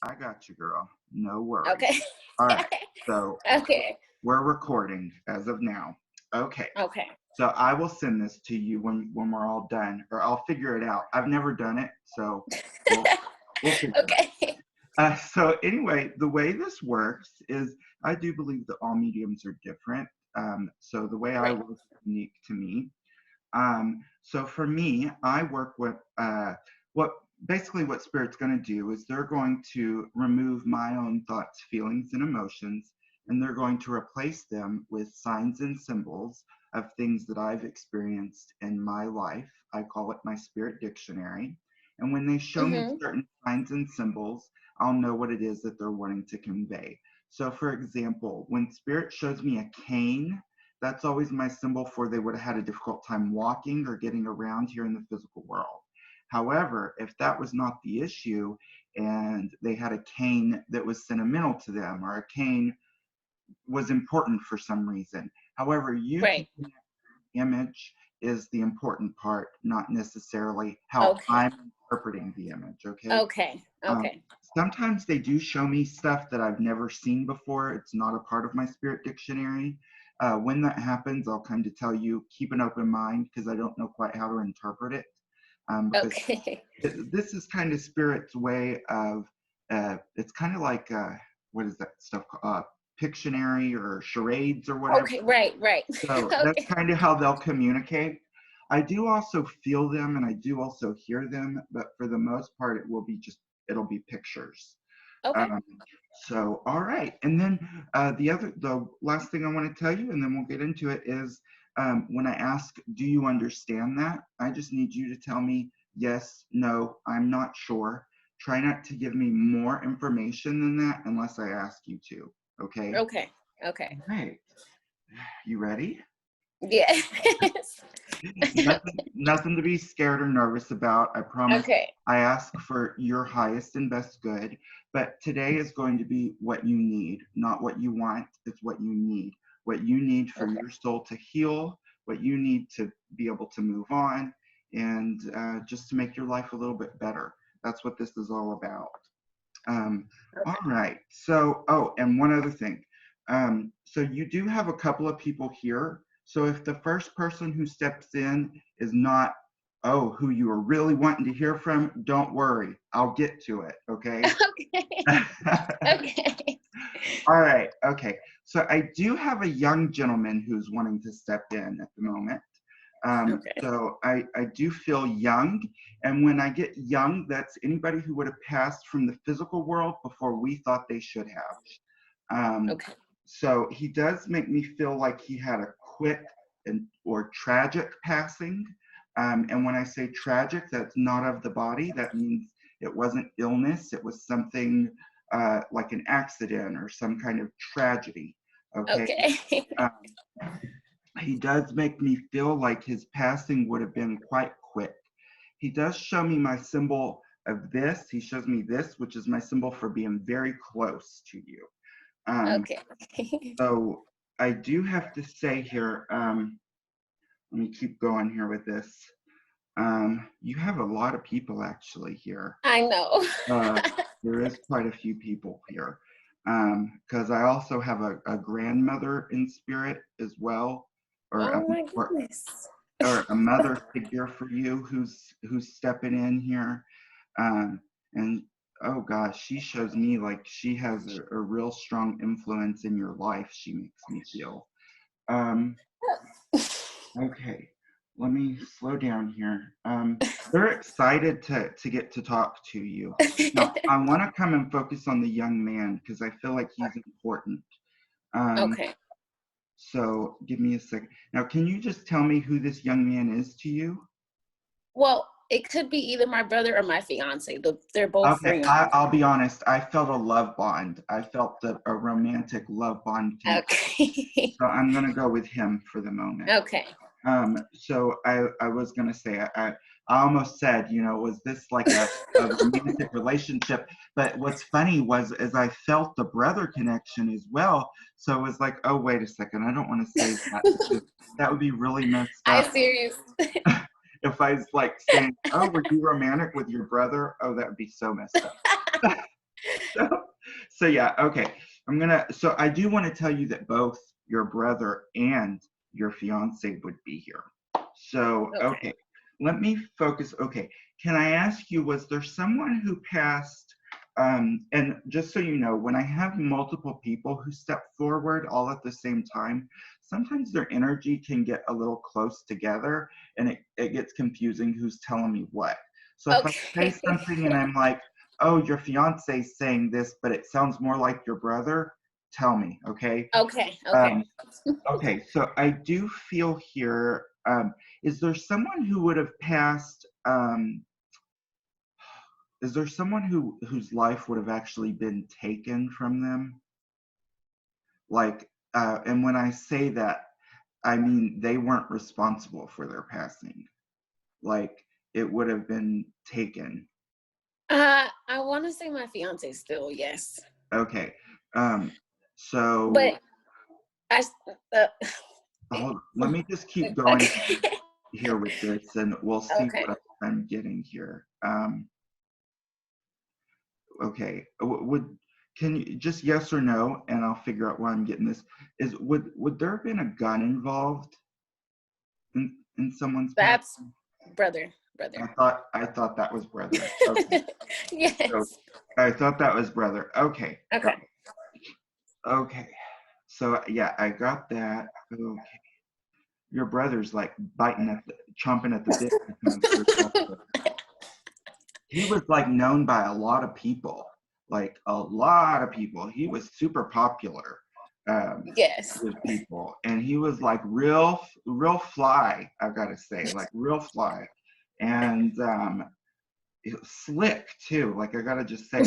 I got you, girl. No worries. Okay. All right. So Okay. we're recording as of now. Okay. Okay. So I will send this to you when we're all done, or I'll figure it out. I've never done it, so we'll figure it out. Okay. So anyway, the way this works is I do believe that all mediums are different. So the way I Right. work is unique to me. So for me, I work with what basically what Spirit's going to do is they're going to remove my own thoughts, feelings, and emotions, and they're going to replace them with signs and symbols of things that I've experienced in my life. I call it my Spirit Dictionary. And when they show me Mhm. certain signs and symbols, I'll know what it is that they're wanting to convey. So, for example, when Spirit shows me a cane, that's always my symbol for they would have had a difficult time walking or getting around here in the physical world. However, if that was not the issue and they had a cane that was sentimental to them or a cane was important for some reason, however, you can Right. connect the image is the important part, not necessarily how Okay. I'm interpreting the image, okay? Okay. Um, Okay. Sometimes they do show me stuff that I've never seen before. It's not a part of my Spirit Dictionary. When that happens, I'll kind of tell you, keep an open mind because I don't know quite how to interpret it. Because Okay. this is kind of Spirit's way of, it's kind of like, what is that stuff called? Pictionary or charades or whatever. Okay. Right. Right. So that's Okay. kind of how they'll communicate. I do also feel them and I do also hear them, but for the most part, it'll be pictures. Okay. Um, so, all right. And then the last thing I want to tell you, and then we'll get into it, is when I ask, do you understand that? I just need you to tell me yes, no, I'm not sure. Try not to give me more information than that unless I ask you to. Okay? Okay. Okay. All right. You ready? Yes. Nothing to be scared or nervous about. I promise. Okay. I ask for your highest and best good, but today is going to be what you need, not what you want. It's what you need. What you need for Okay. your soul to heal, what you need to be able to move on, and just to make your life a little bit better. That's what this is all about. All Okay. right. So, oh, and one other thing. So you do have a couple of people here. So if the first person who steps in is not, oh, who you are really wanting to hear from, don't worry. I'll get to it. Okay. Okay. Okay. All right. Okay. So I do have a young gentleman who's wanting to step in at the moment. Okay. So I do feel young. And when I get young, that's anybody who would have passed from the physical world before we thought they should have. Okay. So he does make me feel like he had a quick or tragic passing. And when I say tragic, that's not of the body. That means it wasn't illness. It was something like an accident or some kind of tragedy. Okay. Okay. Um, he does make me feel like his passing would have been quite quick. He does show me my symbol of this. He shows me this, which is my symbol for being very close to you. Um, Okay. so I do have to say here, let me keep going here with this. You have a lot of people actually here. I know. Uh, there is quite a few people here. Because I also have a grandmother in spirit as well, or Oh my goodness. a mother figure for you who's stepping in here. And oh gosh, she shows me like she has a real strong influence in your life, she makes me feel. Okay, let me slow down here. They're excited to get to talk to you. Now, I want to come and focus on the young man because I feel like he's important. Um, Okay. so give me a second. Now, can you just tell me who this young man is to you? Well, it could be either my brother or my fiance. They're both Okay, friends. I'll be honest. I felt a love bond. I felt a romantic love bond connection. Okay. So I'm going to go with him for the moment. Okay. So I was going to say, I almost said, was this like a romantic relationship? But what's funny was, as I felt the brother connection as well. So it was like, oh, wait a second. I don't want to say that because that would be really messed I up. serious. If I was like saying, oh, were you romantic with your brother? Oh, that would be so messed up. So yeah, okay. So I do want to tell you that both your brother and your fiance would be here. So, Okay. okay, let me focus. Okay, can I ask you, was there someone who passed? And just so you know, when I have multiple people who step forward all at the same time, sometimes their energy can get a little close together and it gets confusing who's telling me what. So if I say Okay. something and I'm like, oh, your fiance's saying this, but it sounds more like your brother, tell me, okay? Okay. Okay. Um, okay, so I do feel here, is there someone who would have passed, is there someone whose life would have actually been taken from them? Like, and when I say that, I mean they weren't responsible for their passing. Like, it would have been taken. I want to say my fiance still, yes. Okay, so But I, uh, hold on. Let me just keep going okay. here with this, and we'll see Okay. what I'm getting here. Okay, would can you just yes or no, and I'll figure out why I'm getting this. Would there have been a gun involved in someone's past? That's brother. Brother. I thought that was brother. Okay, so Yes. I thought that was brother. Okay, Okay. okay. So yeah, I got that. Okay, your brother's like chomping at the bit to come through. He was like known by a lot of people, like a lot of people. He was super popular Yes. with people, and he was like real fly. I've got to say, like real fly, and slick too. Like I gotta just say,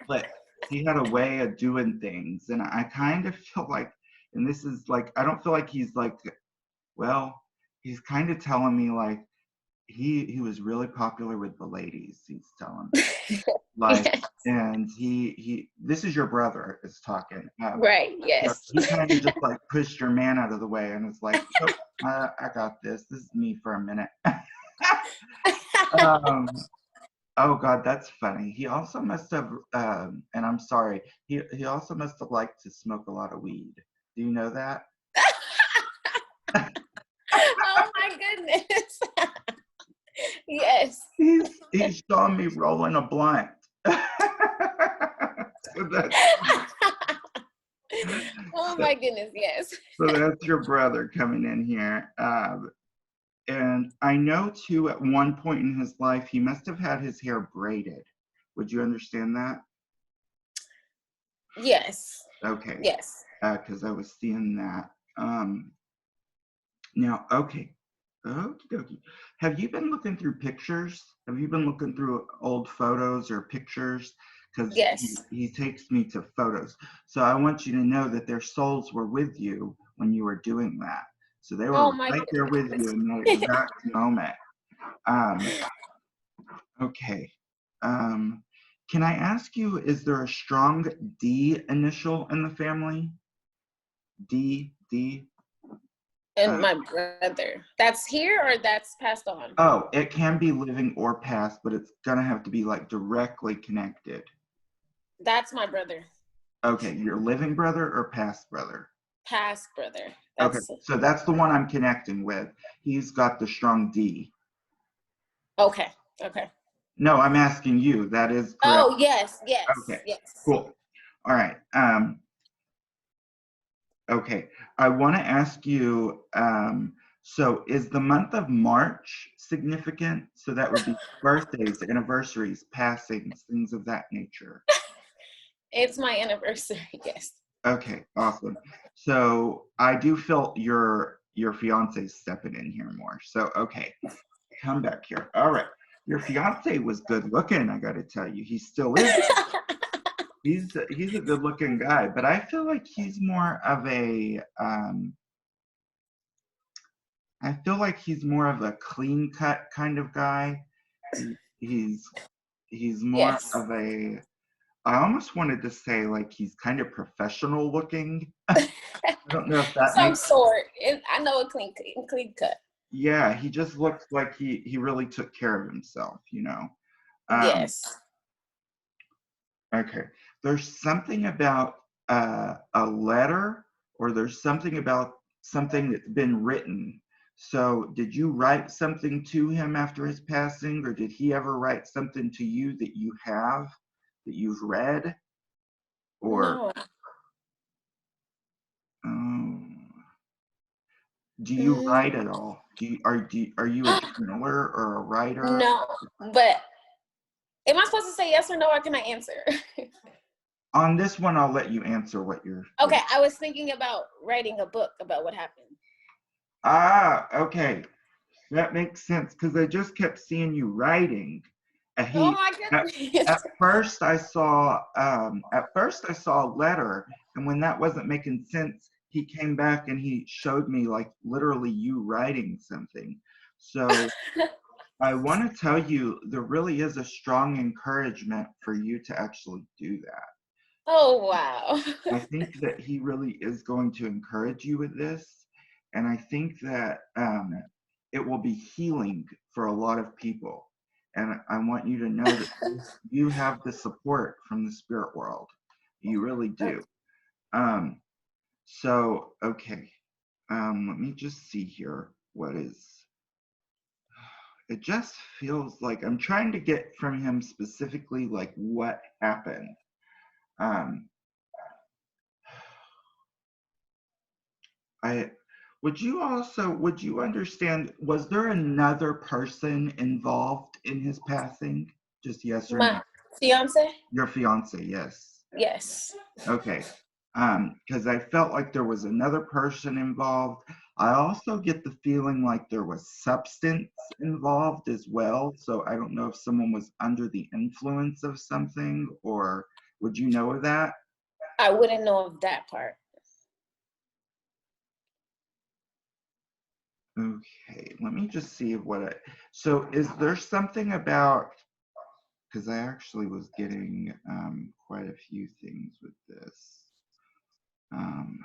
slick. He had a way of doing things, and I kind of feel like, and this is like, I don't feel like he's like, well, he's kind of telling me like he was really popular with the ladies. He's telling me. Like, Yes. and he this is your brother is talking. Right. Yeah, Yes. he kind of just like pushed your man out of the way and was like, nope, I got this. This is me for a minute. um, oh God, that's funny. He also must have, and I'm sorry, he also must have liked to smoke a lot of weed. Do you know that? Oh my goodness. Yes. He's showing me rolling a blunt. So that's Oh my goodness. Yes. so that's your brother coming in here. And I know too, at one point in his life, he must have had his hair braided. Would you understand that? Yes. Okay, Yes. because I was seeing that. Now, okay, okie dokie. Have you been looking through pictures? Have you been looking through old photos or pictures? Because Yes. he takes me to photos. So I want you to know that their souls were with you when you were doing that. So they were Oh my right there with you goodness. in that exact moment. Um, okay. Um, can I ask you, is there a strong D initial in the family? D? And Uh, my brother. That's here or that's passed on? oh, it can be living or past, but it's gonna have to be like directly connected. That's my brother. Okay, your living brother or past brother? Past brother. Okay, That's so that's the one I'm connecting with. He's got the strong D. okay. Okay. No, I'm asking you. That is correct. Oh yes, yes, Okay, yes. cool. All right. Okay, I want to ask you, so is the month of March significant? So that would be birthdays, anniversaries, passings, things of that nature. It's my anniversary, yes. Okay, awesome. So I do feel your fiance stepping in here more. So okay, come back here. All right. Your fiance was good looking, I gotta tell you. He still is. He's a good looking guy, but I feel like he's more of a I feel like he's more of a clean cut kind of guy. He, he's more Yes. of a I almost wanted to say like he's kind of professional looking. I don't know if that Some makes sort. I know a clean cut. yeah, he just looks like he really took care of himself, you know. Um, Yes. Okay. There's something about a letter, or there's something about something that's been written. So, did you write something to him after his passing, or did he ever write something to you that you have, that you've read? Or No. um, do you Mm, write at all? Are you a journaler or a writer? no. But am I supposed to say yes or no, or can I answer? On this one, I'll let you answer what you're. Okay, I was thinking about writing a book about what happened. Okay. That makes sense because I just kept seeing you writing. Oh He my at, goodness. at first I saw a letter, and when that wasn't making sense, he came back and he showed me like literally you writing something. So I want to tell you there really is a strong encouragement for you to actually do that. Oh wow. I think that he really is going to encourage you with this. And I think that it will be healing for a lot of people. And I want you to know that you have the support from the spirit world. You really do. Um, okay. Let me just see here. What is. It just feels like I'm trying to get from him specifically like what happened. Um, I would you understand, was there another person involved in his passing? Just yes or no? My fiance? Your fiance, yes. Yes. Okay. Because I felt like there was another person involved. I also get the feeling like there was substance involved as well. So I don't know if someone was under the influence of something, or would you know of that? I wouldn't know of that part. Okay, let me just see what so is there something about, because I actually was getting quite a few things with this. Um,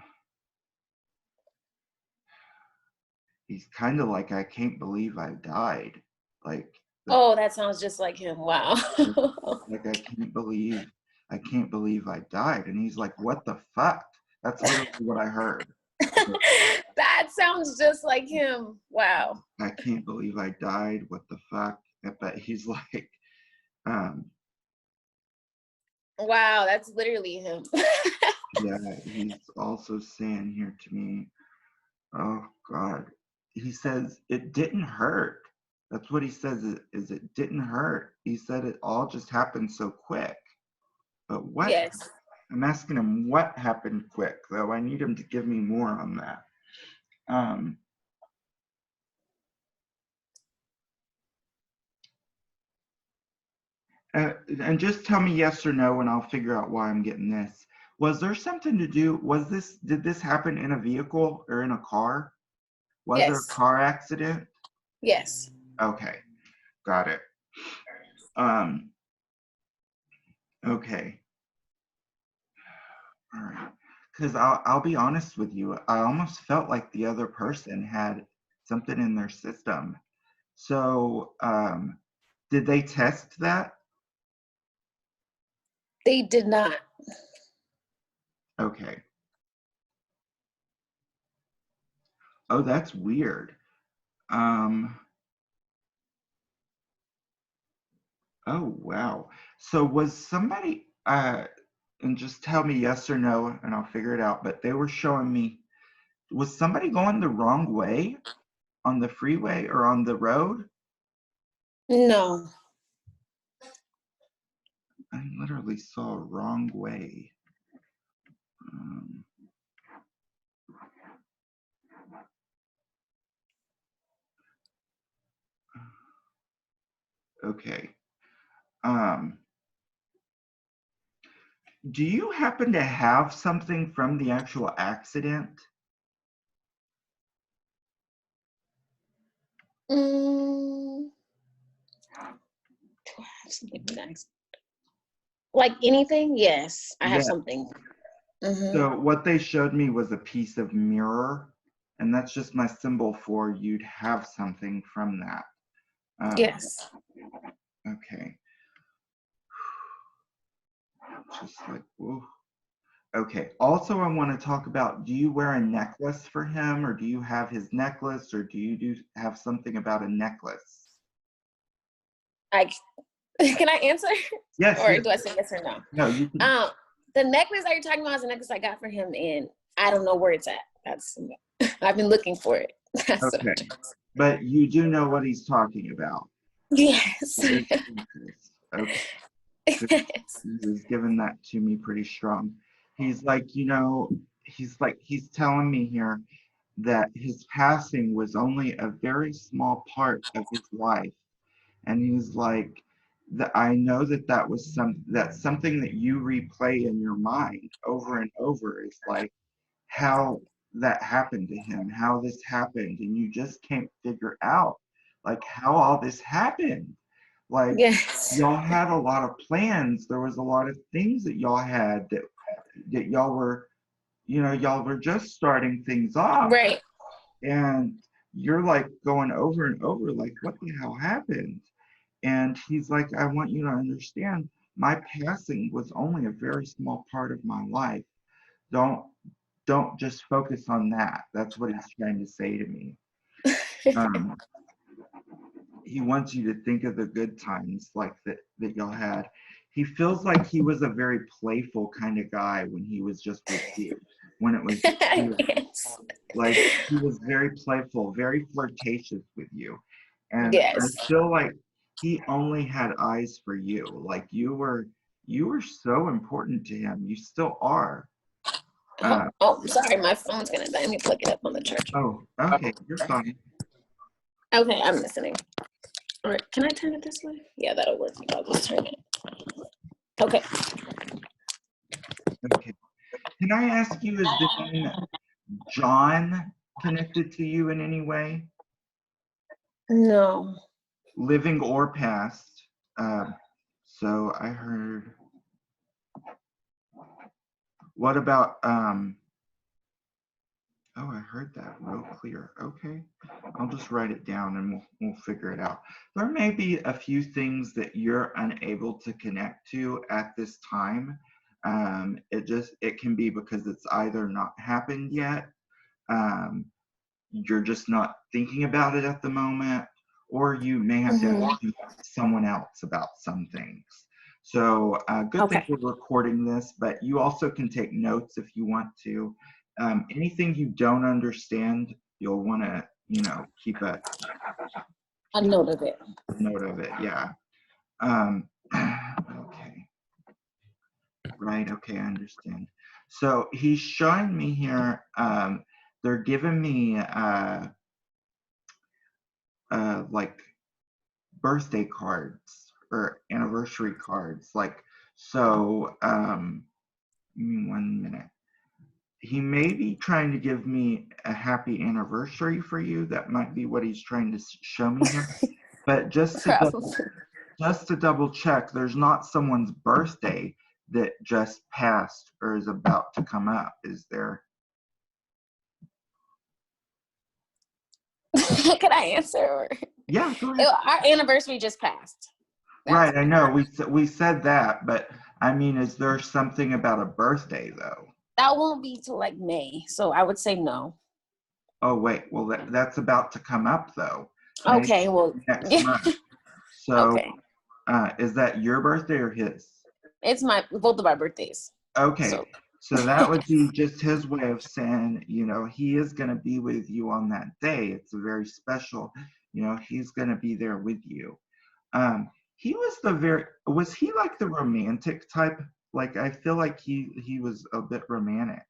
he's kind of like, I can't believe I died. Like, the, Oh, that sounds just like him. Wow. like I can't believe I died. And he's like, what the fuck? That's literally what I heard. That sounds just like him. Wow. I can't believe I died. What the fuck? But he's like, um, Wow, that's literally him. yeah, he's also saying here to me, oh God. He says it didn't hurt. That's what he says is it didn't hurt. He said it all just happened so quick. But what? Yes. I'm asking him what happened quick, though. I need him to give me more on that. Um, and just tell me yes or no, and I'll figure out why I'm getting this. Was there something to do? Did this happen in a vehicle or in a car? Was there a Yes. car accident? Yes. Okay, got it. Um, okay. All right. Because I'll be honest with you, I almost felt like the other person had something in their system. So, did they test that? They did not. Okay. Oh, that's weird. Um, oh, wow. So was somebody, and just tell me yes or no, and I'll figure it out, but they were showing me, was somebody going the wrong way on the freeway or on the road? No. I literally saw wrong way. Um, okay. Um, do you happen to have something from the actual accident? Mm, do I have something next? Like anything? Yes, I have Yeah. something. Hmm. So what they showed me was a piece of mirror, and that's just my symbol for you'd have something from that. Yes. Okay. just like, whoa. Okay. Also, I want to talk about, do you wear a necklace for him, or do you have his necklace, or do you have something about a necklace? I can I answer? Yes, Or yes. do I say yes or no? No, you can. The necklace that you're talking about is a necklace I got for him, and I don't know where it's at. That's I've been looking for it. That's Okay. But you do know what he's talking about. Yes. Okay. Yes. He was giving that to me pretty strong. He's like, you know, he's telling me here that his passing was only a very small part of his life. And he's like, that I know that was that's something that you replay in your mind over and over, is like how that happened to him, how this happened, and you just can't figure out like how all this happened. Like, Yes. y'all had a lot of plans. There was a lot of things that y'all had that y'all were, you know, y'all were just starting things off. Right. And you're like going over and over, like, what the hell happened? And he's like, I want you to understand, my passing was only a very small part of my life. Don't don't just focus on that. That's what he's trying to say to me. Um, he wants you to think of the good times like that y'all had. He feels like he was a very playful kind of guy when he was just with you. When it was just you. Yes. Like, he was very playful, very flirtatious with you. And I Yes. feel like he only had eyes for you. Like, you were so important to him. You still are. Sorry, my phone's gonna die. Let me plug it up on the charger. Oh, okay, you're fine. Okay, I'm listening. All right, can I turn it this way? Yeah, that'll work. I'll just turn it. Okay. Okay. Can I ask you, is the name John connected to you in any way? No. Living or past? So I heard. What about oh, I heard that real clear. Okay. I'll just write it down and we'll figure it out. There may be a few things that you're unable to connect to at this time. It can be because it's either not happened yet, um, you're just not thinking about it at the moment, or you may have to ask someone else about some things. So good thing we're recording this, but you also can take notes if you want to. Anything you don't understand, you'll want to, you know, keep a note of it. Note of it, yeah. Okay. Right, okay, I understand. So he's showing me here, they're giving me like birthday cards or anniversary cards. Like, so, give me 1 minute. He may be trying to give me a happy anniversary for you. That might be what he's trying to show me here. But just to double check, there's not someone's birthday that just passed or is about to come up, is there? Can I answer? Or? Yeah, go ahead. Our anniversary just passed. Right, I know. We said that, but I mean, is there something about a birthday though? That won't be till like May, so I would say no. Oh wait, well that's about to come up though. Okay, well, Next month. So, okay. is that your birthday or his? It's both of our birthdays. Okay, so that would be just his way of saying, you know, he is going to be with you on that day. It's a very special, you know, he's going to be there with you. He was he like the romantic type? Like, I feel like he was a bit romantic.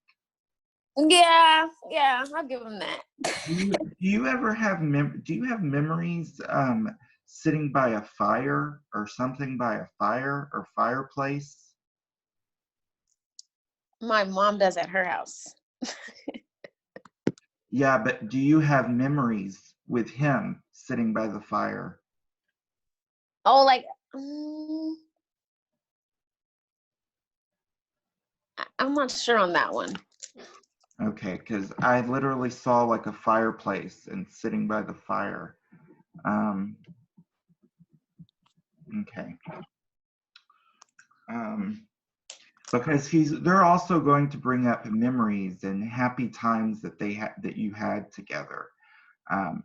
Yeah, I'll give him that. Do you ever have do you have memories sitting by a fire or something, by a fire or fireplace? My mom does at her house. Yeah, but do you have memories with him sitting by the fire? Oh, like I'm not sure on that one. Okay, because I literally saw like a fireplace and sitting by the fire. Okay. because they're also going to bring up memories and happy times that that you had together. Um,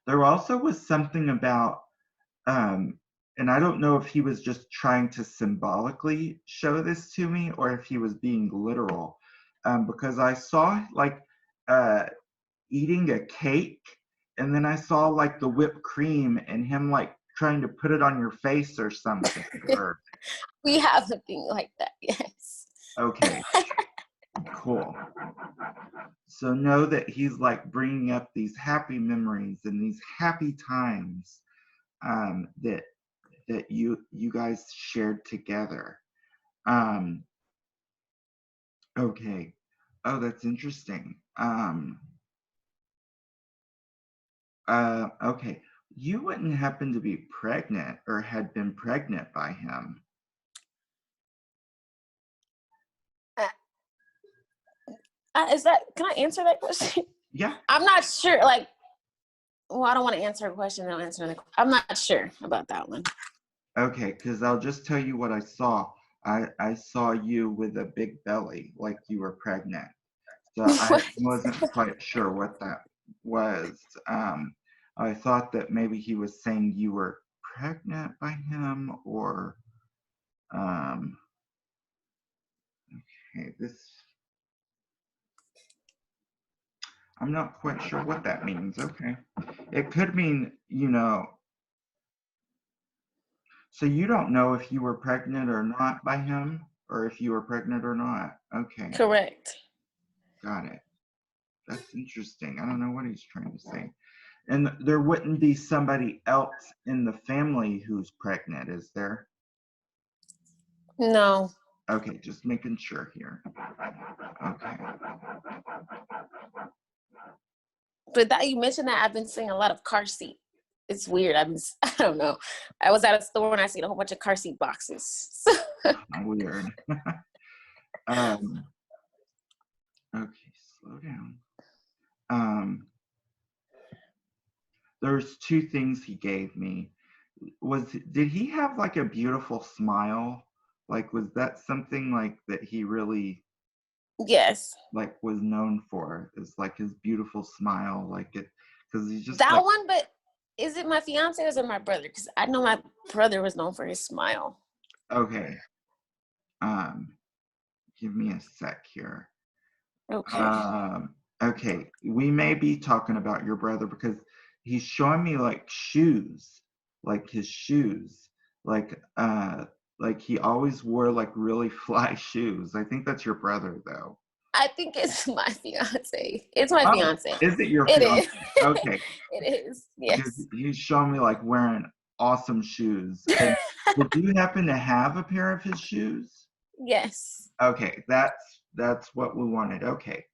there also was something about, and I don't know if he was just trying to symbolically show this to me or if he was being literal, because I saw like uh, eating a cake, and then I saw like the whipped cream and him like trying to put it on your face or something. Or We have something like that, yes. okay, cool. So know that he's like bringing up these happy memories and these happy times, that you guys shared together. Um, okay. Oh, that's interesting. Okay. You wouldn't happen to be pregnant or had been pregnant by him. Can I answer that question? Yeah. I'm not sure. Like, well, I don't want to answer a question. Don't answer the. I'm not sure about that one. Okay, because I'll just tell you what I saw. I saw you with a big belly, like you were pregnant. So I wasn't quite sure what that was. I thought that maybe he was saying you were pregnant by him, or okay, I'm not quite sure what that means. Okay, it could mean, so you don't know if you were pregnant or not by him, or if you were pregnant or not. Okay, Correct. got it. That's interesting. I don't know what he's trying to say. And there wouldn't be somebody else in the family who's pregnant, is there? No. Okay, just making sure here. Okay. But that you mentioned that, I've been seeing a lot of car seat. It's weird. I don't know. I was at a store and I seen a whole bunch of car seat boxes. Weird. Okay, slow down. There's two things he gave me. Did he have like a beautiful smile? Like, was that something like that he really Yes. like was known for? Is like his beautiful smile, like it, because he's just That like, one, but is it my fiance or is it my brother? Because I know my brother was known for his smile. okay. Give me a sec here. Okay. Okay, we may be talking about your brother because he's showing me like shoes, like his shoes, like he always wore like really fly shoes. I think that's your brother though. I think it's my fiance. It's my Oh, fiance. is it your It fiance? is. Okay, It is. because Yes. he's showing me like wearing awesome shoes. And did you happen to have a pair of his shoes? Yes. Okay, that's what we wanted. Okay.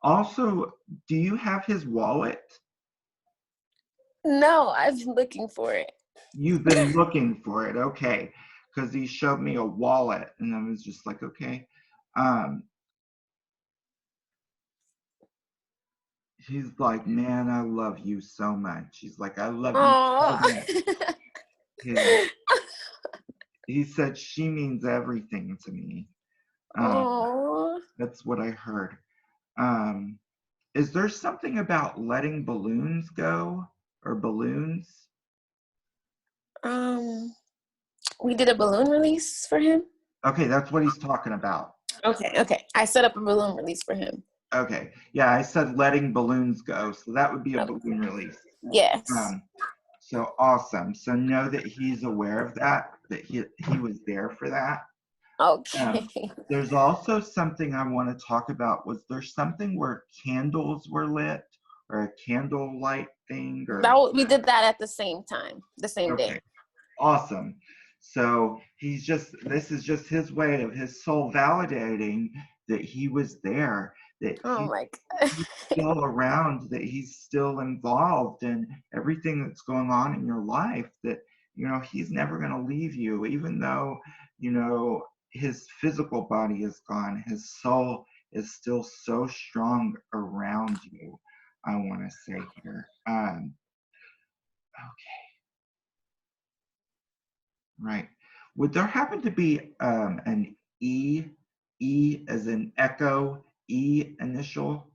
Also, do you have his wallet? No, I've been looking for it. You've been looking for it, okay. Because he showed me a wallet, and I was just like, okay. Um, he's like, man, I love you so much. He's like, I love you so Oh. much. His, he said she means everything to me. Um, Oh. that's what I heard. Um, is there something about letting balloons go or balloons? We did a balloon release for him. Okay, that's what he's talking about. Okay. Okay. I set up a balloon release for him. Okay. Yeah, I said letting balloons go, so that would be a Okay. balloon release. Yes. Um, so awesome. So know that he's aware of that, that he was there for that. Okay. There's also something I want to talk about. Was there something where candles were lit or a candle light thing or We did that at the same time, the same day. okay. Awesome. So this is just his way of his soul validating that he was there, that Oh my God. he's still around, that he's still involved in everything that's going on in your life, that, he's never going to leave you, even though, his physical body is gone, his soul is still so strong around you, I want to say here. Okay. Right. Would there happen to be E, E as in echo, E initial?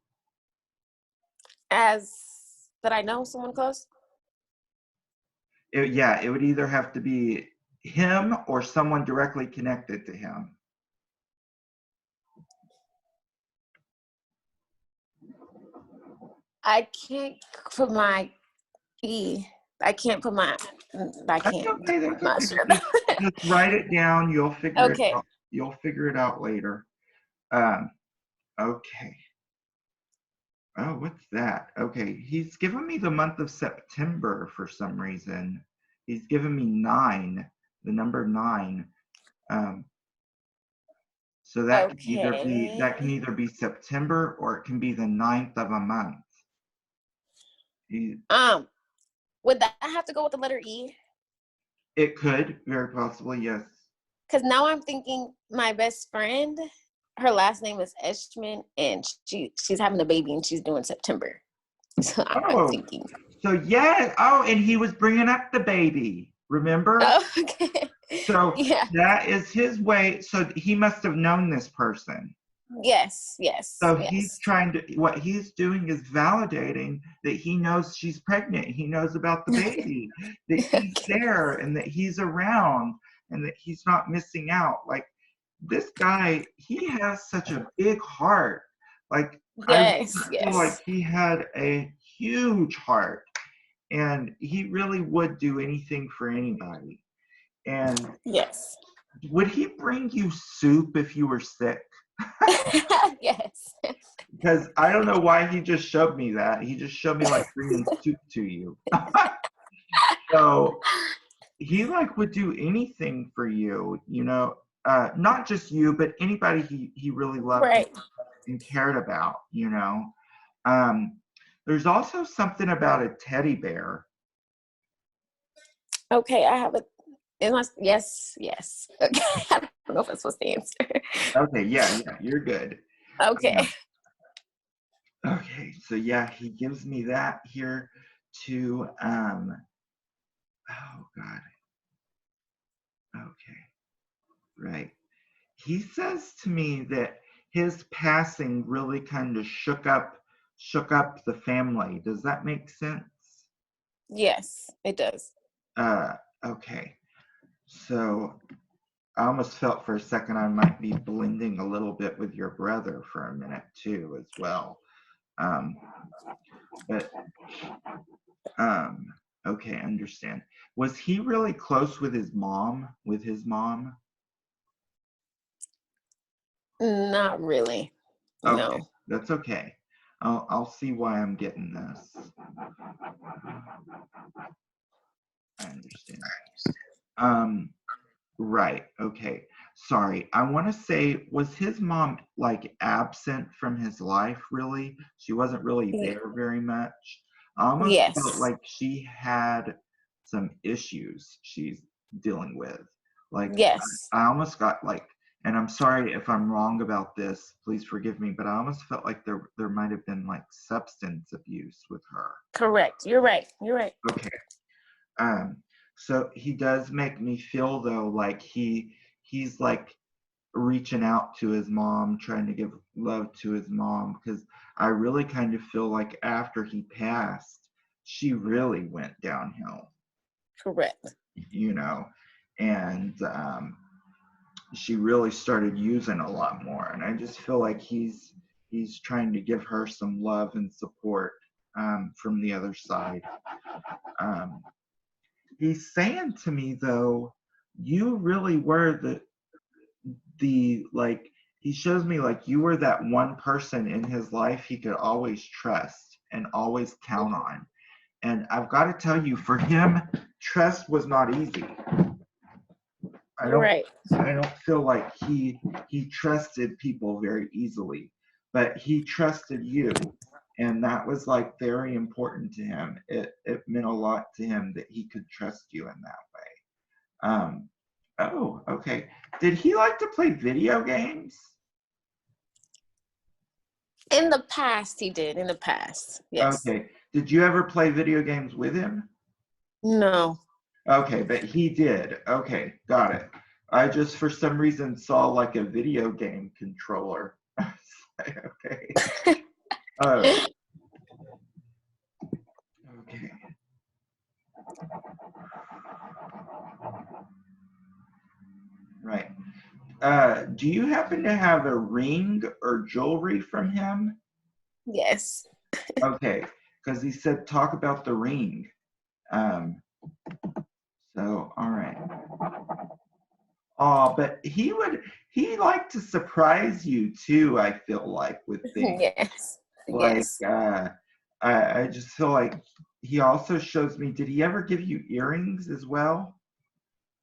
As that I know someone close? Yeah, it would either have to be him or someone directly connected to him. I can't put my E. I can't put my. I That's can't. okay. I'm That's not okay. sure. Just write it down. You'll figure it Okay. out. You'll figure it out later. Um, okay. Oh, what's that? Okay, he's given me the month of September for some reason. He's given me 9, the number 9. Um, so that can Okay. either be September or it can be the 9th of a month. He- Would that have to go with the letter E? It could, very possibly, yes. Because now I'm thinking my best friend, her last name is Eshman, and she's having a baby and she's doing September. So I'm Oh, thinking. so yeah. Oh, and he was bringing up the baby. Remember? Oh, okay. So Yeah. that is his way. So he must have known this person. Yes. Yes. So he's Yes. trying to, what he's doing is validating that he knows she's pregnant. He knows about the baby, that he's Okay. there and that he's around and that he's not missing out. Like this guy, he has such a big heart. Like I Yes. feel like Yes. he had a huge heart and he really would do anything for anybody. And Yes. would he bring you soup if you were sick? Yes. Because I don't know why he just showed me that. He just showed me like bringing soup to you. So he like would do anything for you, not just you, but anybody he really loved Right. and cared about, Um, there's also something about a teddy bear. Okay. I have a. It must. Yes. Yes. Okay. I don't know if I'm supposed to answer. Okay, yeah, you're good. Okay. Okay, so yeah, he gives me that here to oh God. Okay, right. He says to me that his passing really kind of shook up the family. Does that make sense? Yes, it does. Uh okay. So I almost felt for a second I might be blending a little bit with your brother for a minute too as well. Um but um okay, understand. Was he really close with his mom? With his mom? Not really. Okay, No. that's okay. I'll see why I'm getting this. I understand. Um, right. Okay. Sorry. I want to say, was his mom like absent from his life really? She wasn't really there very much. I almost felt Yes. like she had some issues she's dealing with. Like Yes. I almost got like, and I'm sorry if I'm wrong about this, please forgive me, but I almost felt like there might have been like substance abuse with her. Correct. You're right. You're right. Okay. Um, so he does make me feel though like he's like reaching out to his mom, trying to give love to his mom, because I really kind of feel like after he passed, she really went downhill, Correct. you know, and she really started using a lot more. And I just feel like he's trying to give her some love and support from the other side. Um, he's saying to me though, you really were the like he shows me like you were that one person in his life he could always trust and always count on. And I've got to tell you, for him, trust was not easy. I don't Right. I don't feel like he trusted people very easily, but he trusted you. And that was like very important to him. It meant a lot to him that he could trust you in that way. Oh, okay. Did he like to play video games? In the past, he did. In the past. Yes. Okay. Did you ever play video games with him? No. Okay, but he did. Okay, got it. I just, for some reason, saw like a video game controller. I was like, okay. Oh, okay. Right. Do you happen to have a ring or jewelry from him? Yes. Okay, because he said talk about the ring. Um, so, all right. Oh, but he liked to surprise you too, I feel like, with things. Yes. Like, Yes. I just feel like he also shows me, did he ever give you earrings as well?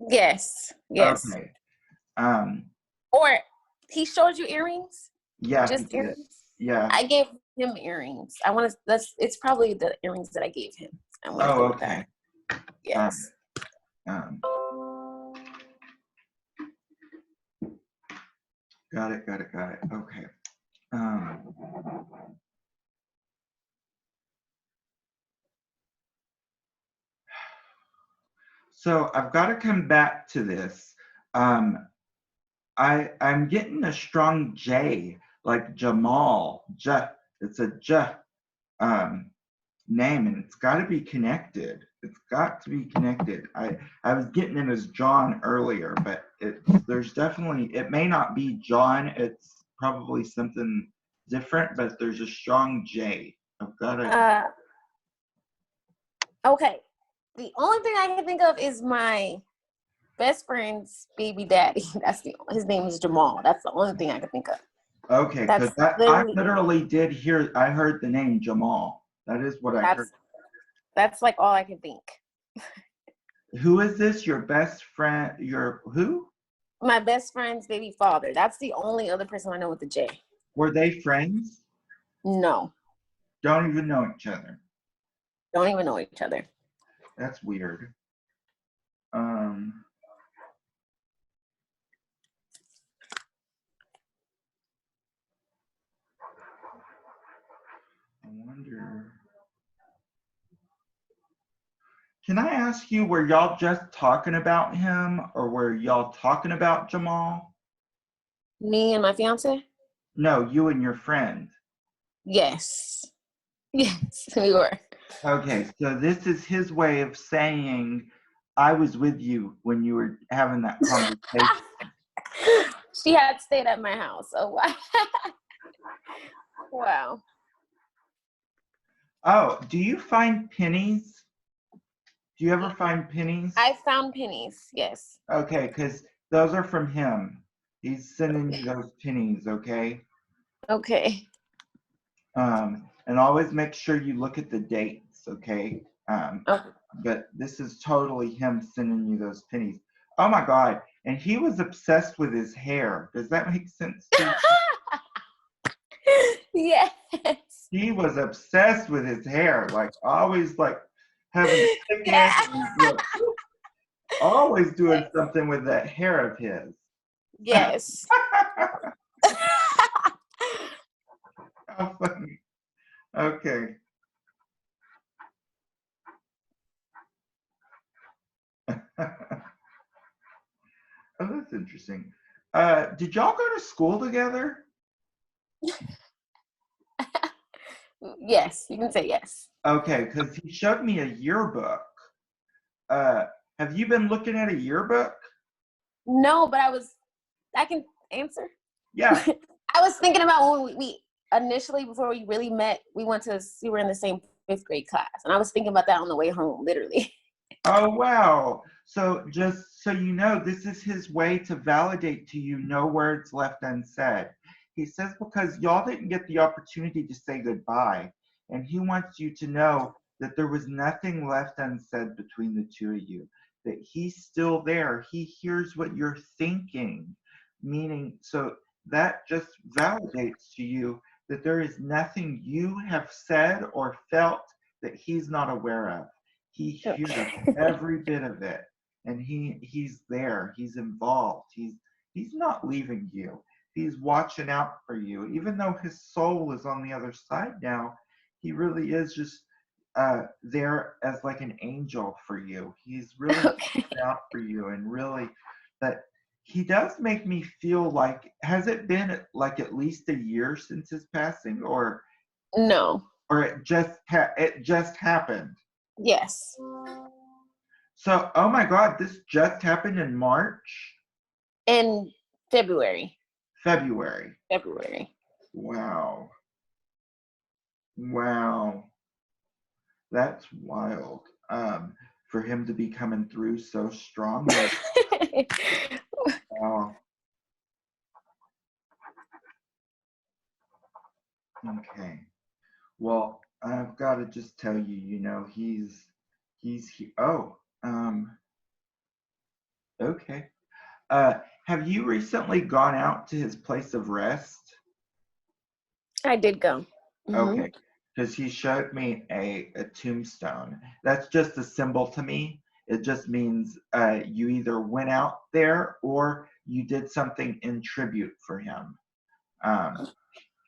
Yes. Yes. Okay. Um, Or he showed you earrings? yeah, he Just did. earrings? Yeah. I gave him earrings. I want to, it's probably the earrings that I gave him. I'm going to Oh, go with okay. that. Yes. Um, got it. Okay. Um, so I've got to come back to this. Um, I'm getting a strong J, like Jamal. It's a J um, name, and it's got to be connected. It's got to be connected. I was getting it as John earlier, but there's definitely, it may not be John. It's probably something different, but there's a strong J. I've got to. Okay. The only thing I can think of is my best friend's baby daddy. His name is Jamal. That's the only thing I can think of. Okay, because That's I literally, literally did hear. I heard the name Jamal. That is what I heard. that's like all I can think. Who is this? Your best friend? Your who? My best friend's baby father. That's the only other person I know with a J. Were they friends? No. Don't even know each other. Don't even know each other. That's weird. Um, I wonder. Can I ask you, were y'all just talking about him, or were y'all talking about Jamal? Me and my fiance? No, you and your friend. Yes. Yes, we were. Okay, so this is his way of saying, I was with you when you were having that conversation. She had stayed at my house. Oh, wow. Wow. Oh, do you find pennies? Do you ever find pennies? I found pennies. Yes. Okay, because those are from him. He's sending you those pennies, okay? Okay. And always make sure you look at the dates, okay? Okay. But this is totally him sending you those pennies. Oh my God. And he was obsessed with his hair. Does that make sense to you? Yes. He was obsessed with his hair, like always like having to pick it Yeah. and look, always doing something with that hair of his. Yes. How funny. Okay. Oh, that's interesting. Did y'all go to school together? Yes, you can say yes. Okay, because he showed me a yearbook. Uh, have you been looking at a yearbook? No, but I can answer. Yeah. I was thinking about when we initially, before we really met, we were in the same fifth grade class. And I was thinking about that on the way home, literally. Oh, wow. So just so you know, this is his way to validate to you no words left unsaid. He says because y'all didn't get the opportunity to say goodbye, and he wants you to know that there was nothing left unsaid between the two of you, that he's still there. He hears what you're thinking, meaning, so that just validates to you that there is nothing you have said or felt that he's not aware of. He hears every bit of it, and he's there. He's involved. He's not leaving you. He's watching out for you. Even though his soul is on the other side now, he really is just there as like an angel for you. He's really Okay. looking out for you, and really that he does make me feel like, has it been like at least a year since his passing, or No. it just happened? Yes. So, oh my God, this just happened in March? In February. February. February. Wow. Wow. That's wild. For him to be coming through so strongly. Wow. Okay. Well, I've got to just tell you, you know, he's oh, okay. Have you recently gone out to his place of rest? I did go. Okay, because he showed me a tombstone. That's just a symbol to me. It just means you either went out there or you did something in tribute for him.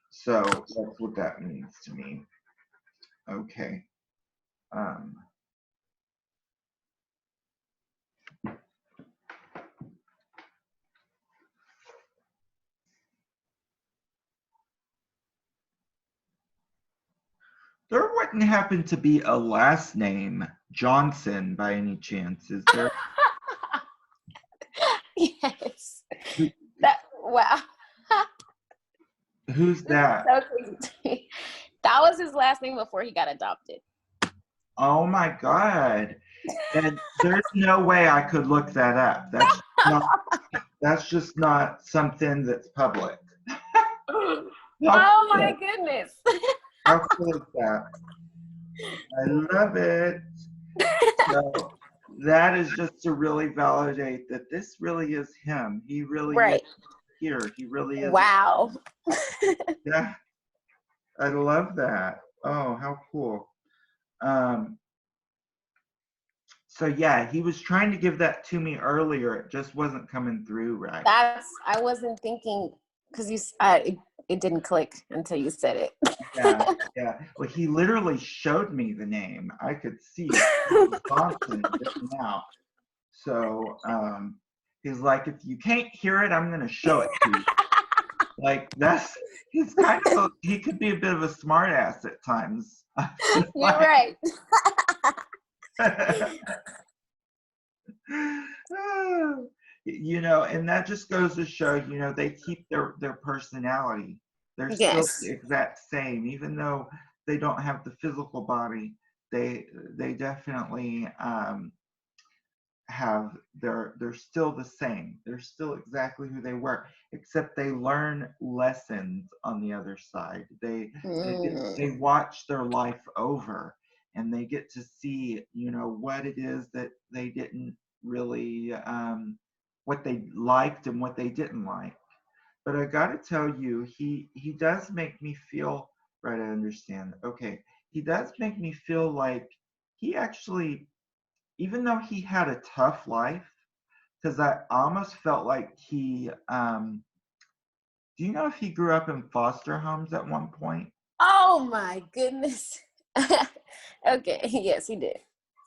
So that's what that means to me. Okay. Um, there wouldn't happen to be a last name Johnson by any chance, is there? Yes. Wow. Who's This is that? so crazy to me. That was his last name before he got adopted. Oh my God. And there's no way I could look that up. That's just not something that's public. Oh How my cool, goodness. how cool is that? I love it. So that is just to really validate that this really is him. He really is Right. here. He really is. Wow. Yeah, I love that. Oh, how cool. Um, so yeah, he was trying to give that to me earlier. It just wasn't coming through right. I wasn't thinking because it didn't click until you said it. Yeah, yeah. Well, he literally showed me the name. I could see Johnson written out. So he's like, if you can't hear it, I'm gonna show it to you. Like he's kind of he could be a bit of a smart ass at times. You're right. You know, and that just goes to show, you know, they keep their personality. They're still Yes. the exact same, even though they don't have the physical body. They definitely have they're still the same. They're still exactly who they were, except they learn lessons on the other side. They watch their life over, and they get to see, you know, what it is that they didn't really what they liked and what they didn't like. But I got to tell you, he does make me feel right. I understand. Okay, he does make me feel like he actually, even though he had a tough life, because I almost felt like he, do you know if he grew up in foster homes at one point? Oh my goodness. Okay. Yes, he did.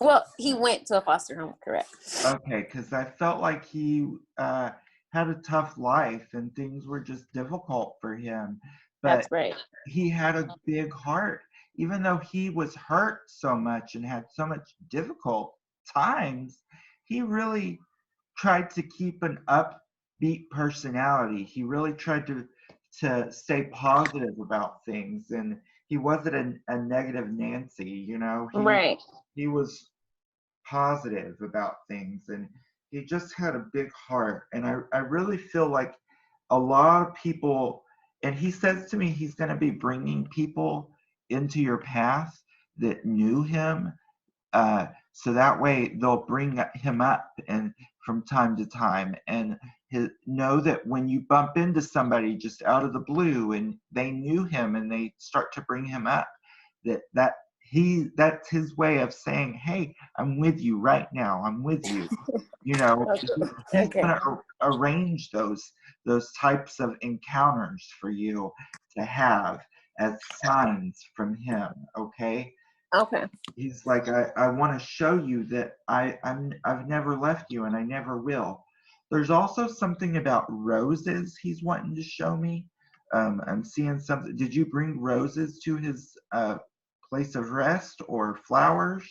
Well, he went to a foster home, correct? Okay, because I felt like he had a tough life and things were just difficult for him. But That's right. he had a big heart. Even though he was hurt so much and had so much difficult times, he really tried to keep an upbeat personality. He really tried to stay positive about things, and he wasn't a negative Nancy. You know, Right. he was positive about things, and he just had a big heart. And I really feel like a lot of people, and he says to me he's going to be bringing people into your path that knew him, so that way they'll bring him up and from time to time, and know that when you bump into somebody just out of the blue and they knew him and they start to bring him up, that's his way of saying, hey, I'm with you right now, I'm with you. You know, he's Okay. going to arrange those types of encounters for you to have as signs from him. Okay, Okay. he's like, I want to show you that I've never left you and I never will. There's also something about roses he's wanting to show me. I'm seeing something. Did you bring roses to his place of rest, or flowers?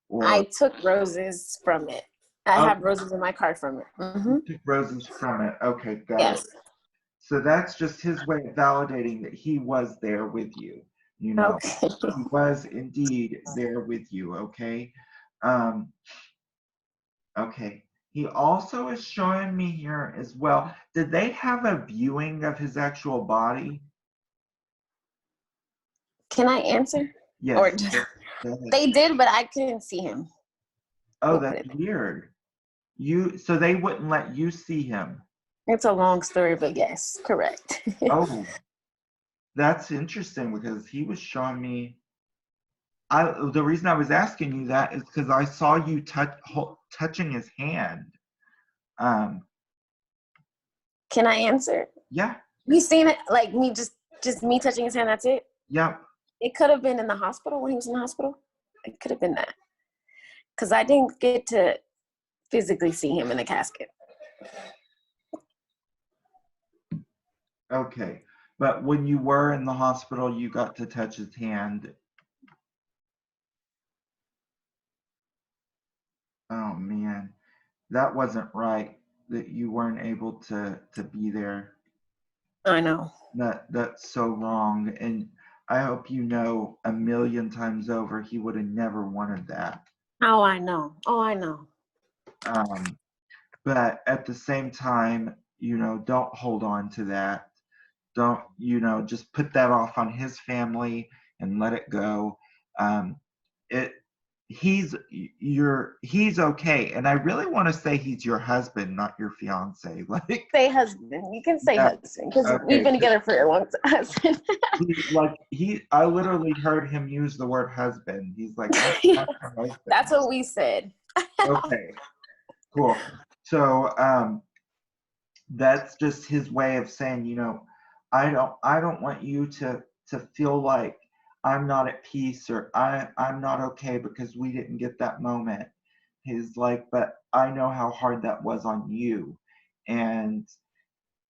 Or I took roses from it. I oh, have roses in my car from it. you took roses from it. Okay, got it. Yes. So that's just his way of validating that he was there with you. You know, Okay. he was indeed there with you. Okay. Um, okay. He also is showing me here as well. Did they have a viewing of his actual body? Can I answer? Or Yes. just, Go ahead. they did, but I couldn't see him. Oh, We'll put that's it. weird. So they wouldn't let you see him. It's a long story, but yes, correct. Oh, that's interesting because he was showing me. The reason I was asking you that is because I saw you touching his hand. Um, Can I answer? yeah, You seen it like me just me touching his hand, that's it? yeah. It could have been in the hospital when he was in the hospital. It could have been that. Because I didn't get to physically see him in the casket. Okay, but when you were in the hospital, you got to touch his hand. Oh man, that wasn't right. That you weren't able to be there. I know. That's so wrong. And I hope you know a million times over he would have never wanted that. Oh, I know. Oh, I know. Um, but at the same time, don't hold on to that. Don't, just put that off on his family and let it go. It he's he's okay. And I really want to say he's your husband, not your fiance. Like, Say husband. You can say yeah, husband because we've okay. been together for a long time. I literally heard him use the word husband. He's like, that's my husband. That's what we said. Okay, cool. So that's just his way of saying, I don't want you to feel like I'm not at peace, or I'm not okay because we didn't get that moment. He's like, but I know how hard that was on you. And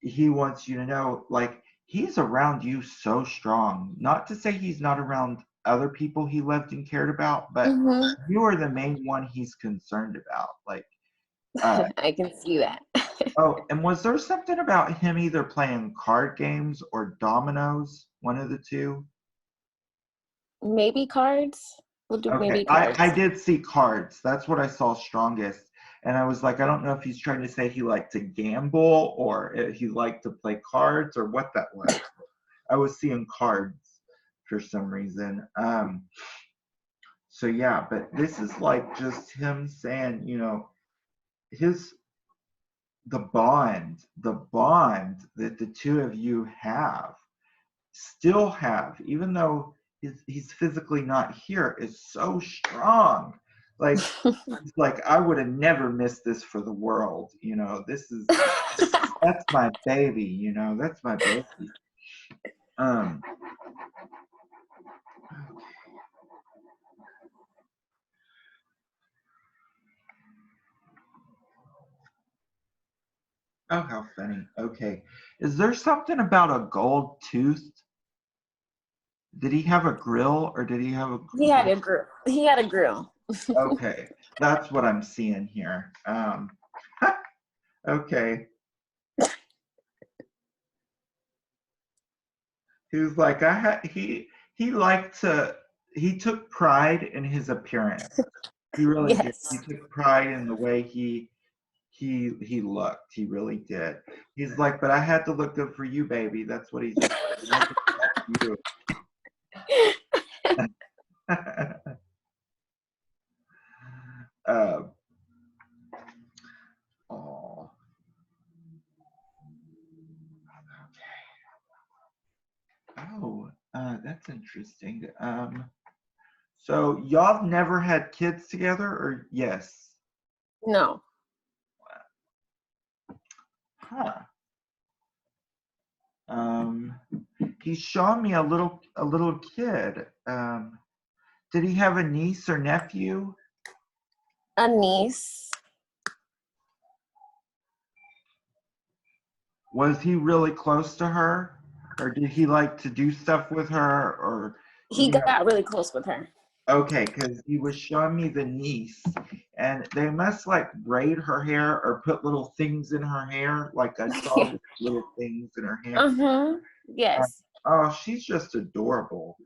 he wants you to know, like, he's around you so strong. Not to say he's not around other people he loved and cared about, but Mm-hmm. you are the main one he's concerned about. Like, uh, I can see that. oh, and was there something about him either playing card games or dominoes? One of the two? Maybe cards. We'll do Okay, maybe I cards. did see cards. That's what I saw strongest. And I was like, I don't know if he's trying to say he liked to gamble, or he liked to play cards, or what that was. I was seeing cards for some reason. So yeah, but this is like just him saying, his the bond that the two of you still have, even though he's physically not here, is so strong. Like, it's like, I would have never missed this for the world. That's my baby. That's my baby. Um. Oh, how funny. Okay, is there something about a gold tooth? Did he have a grill, or did he have a? He had a grill. He had a grill. Okay, that's what I'm seeing here. Okay. He was like, he liked to, he took pride in his appearance. He really did. He Yes. took pride in the way he looked. He really did. He's like, but I had to look good for you, baby. That's what he just said. It wasn't about you. um, oh, oh, that's interesting. So y'all have never had kids together, or yes? No. Huh. Um, he's showing me a little kid. Did he have a niece or nephew? A niece. Was he really close to her, or did he like to do stuff with her, or He got really close with her. Okay, because he was showing me the niece, and they must like braid her hair or put little things in her hair. Like I saw little things in her hair. Yes. Oh, she's just adorable.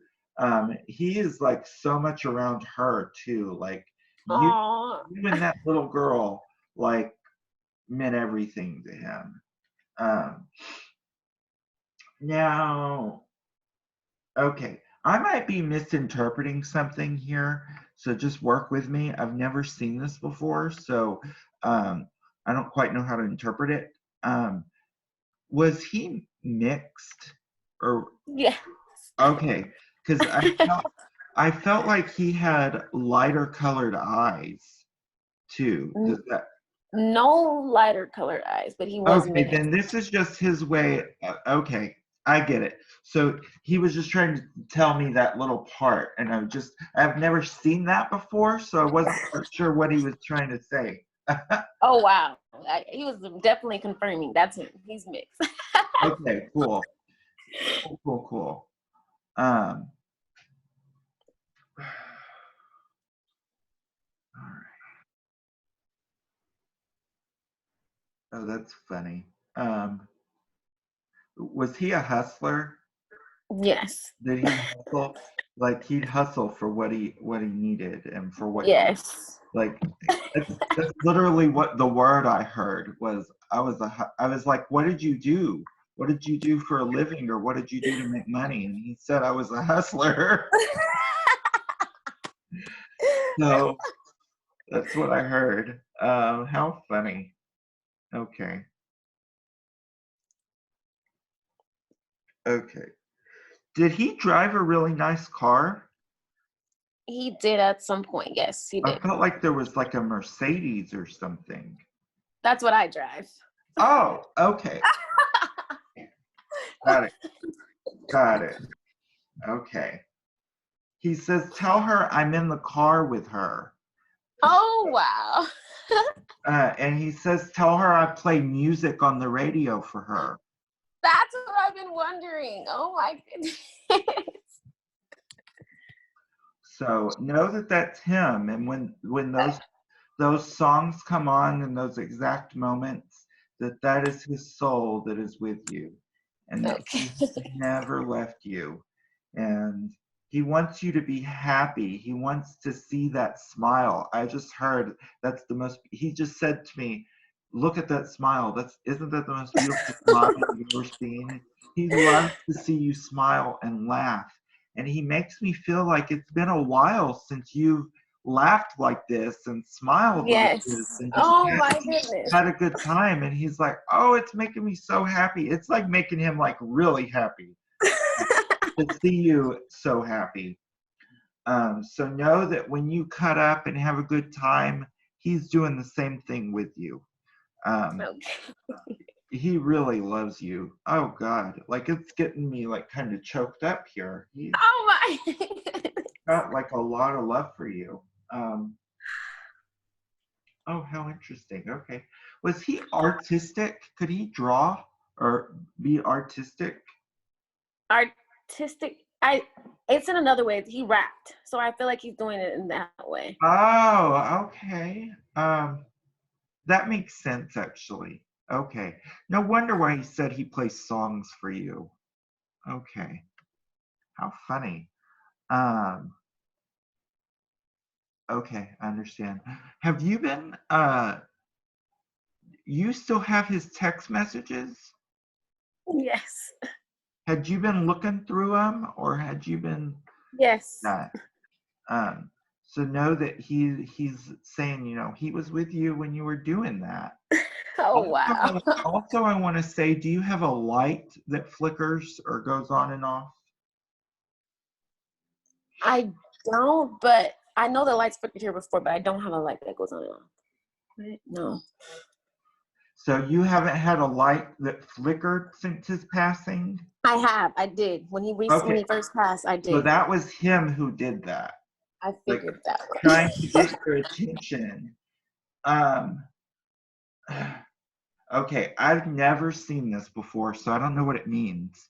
He is like so much around her too. Like you, Aww. you and that little girl like meant everything to him. Now, okay, I might be misinterpreting something here, so just work with me. I've never seen this before, so I don't quite know how to interpret it. Was he mixed, or Yeah. okay? Because I felt like he had lighter colored eyes too. Does that? No lighter colored eyes, but he was Okay, mixed. then this is just his way. Okay, I get it. So he was just trying to tell me that little part, and I've never seen that before, so I wasn't sure what he was trying to say. Oh wow, he was definitely confirming that's him. He's mixed. Okay, cool. Cool. Um, all right. Oh, that's funny. Was he a hustler? Yes. Did he hustle? Like he'd hustle for what he needed and for what he Yes. like. That's literally what the word I heard was. I was like, what did you do? What did you do for a living, or what did you do to make money? And he said I was a hustler. So that's what I heard. How funny. Okay. Okay. Did he drive a really nice car? He did at some point. Yes, he I did. felt like there was like a Mercedes or something. That's what I drive. Oh, okay. Got it. Got it. Okay. He says, tell her I'm in the car with her. Oh wow. And he says, tell her I play music on the radio for her. That's what I've been wondering. Oh my goodness. So know that that's him. And when those songs come on in those exact moments, that is his soul that is with you, and that Okay. he never left you. And he wants you to be happy. He wants to see that smile. I just heard that's the most. He just said to me, "Look at that smile. Isn't that the most beautiful smile you've ever seen?" He loves to see you smile and laugh, and he makes me feel like it's been a while since you've laughed like this and smiled like this Yes. and just Oh my goodness. had a good time. And he's like, oh, it's making me so happy. It's like making him like really happy to see you so happy. So know that when you cut up and have a good time, he's doing the same thing with you. Okay. He really loves you. Oh God, like it's getting me like kind of choked up here. He's Oh my goodness. got like a lot of love for you. Oh, how interesting. Okay. Was he artistic? Could he draw or be artistic? Artistic. It's in another way. He rapped. So I feel like he's doing it in that way. Oh, okay. That makes sense actually. Okay. No wonder why he said he plays songs for you. Okay. How funny. Um, okay, I understand. Have you been you still have his text messages? Yes. Had you been looking through them, or had you been Yes. not? Um, so know that he's saying, he was with you when you were doing that. Oh wow. Also, I want to say, do you have a light that flickers or goes on and off? I don't, but I know the lights flickered here before, but I don't have a light that goes on and off. No. So you haven't had a light that flickered since his passing? I have. I did. When Okay, he first passed, I so did. that was him who did that, I like figured that trying to way. get your attention. Um, Okay, I've never seen this before, so I don't know what it means.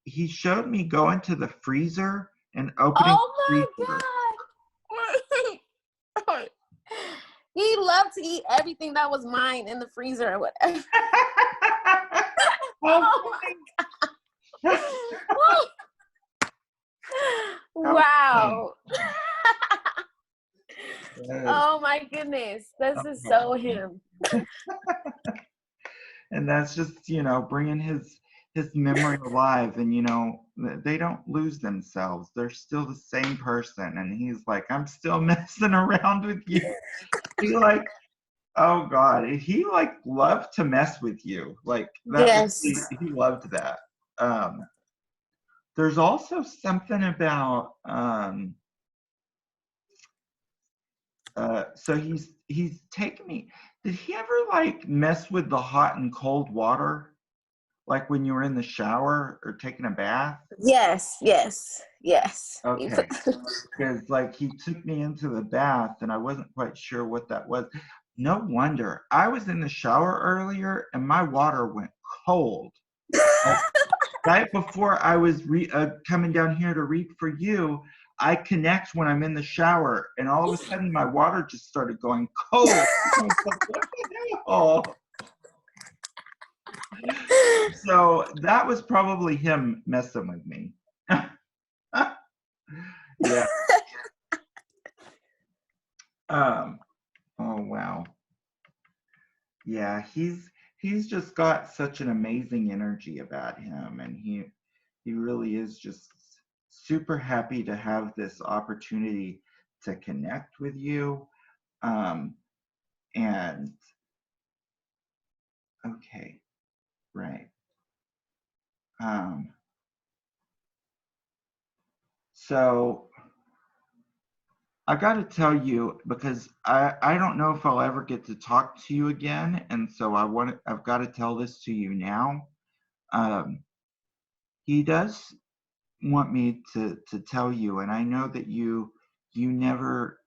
He showed me going to the freezer and opening the Oh freezer. my God. He loved to eat everything that was mine in the freezer or whatever. Oh my God. Wow. Oh my goodness. This is so him. And that's just, bringing his memory alive. And they don't lose themselves. They're still the same person. And he's like, I'm still messing around with you. He like, oh God, he like loved to mess with you. Like that Yes. he loved that. There's also something about so he's taken me. Did he ever like mess with the hot and cold water? Like when you were in the shower or taking a bath? Yes. Okay. Because like he took me into the bath and I wasn't quite sure what that was. No wonder. I was in the shower earlier and my water went cold. Like, right before I was coming down here to read for you, I connect when I'm in the shower and all of a sudden my water just started going cold. I was like, what the hell? So that was probably him messing with me. Yeah. Oh wow. Yeah, he's just got such an amazing energy about him, and he really is just super happy to have this opportunity to connect with you. And okay, right. Um, so I got to tell you because I don't know if I'll ever get to talk to you again, and so I've got to tell this to you now. Um, he does want me to tell you, and I know that you never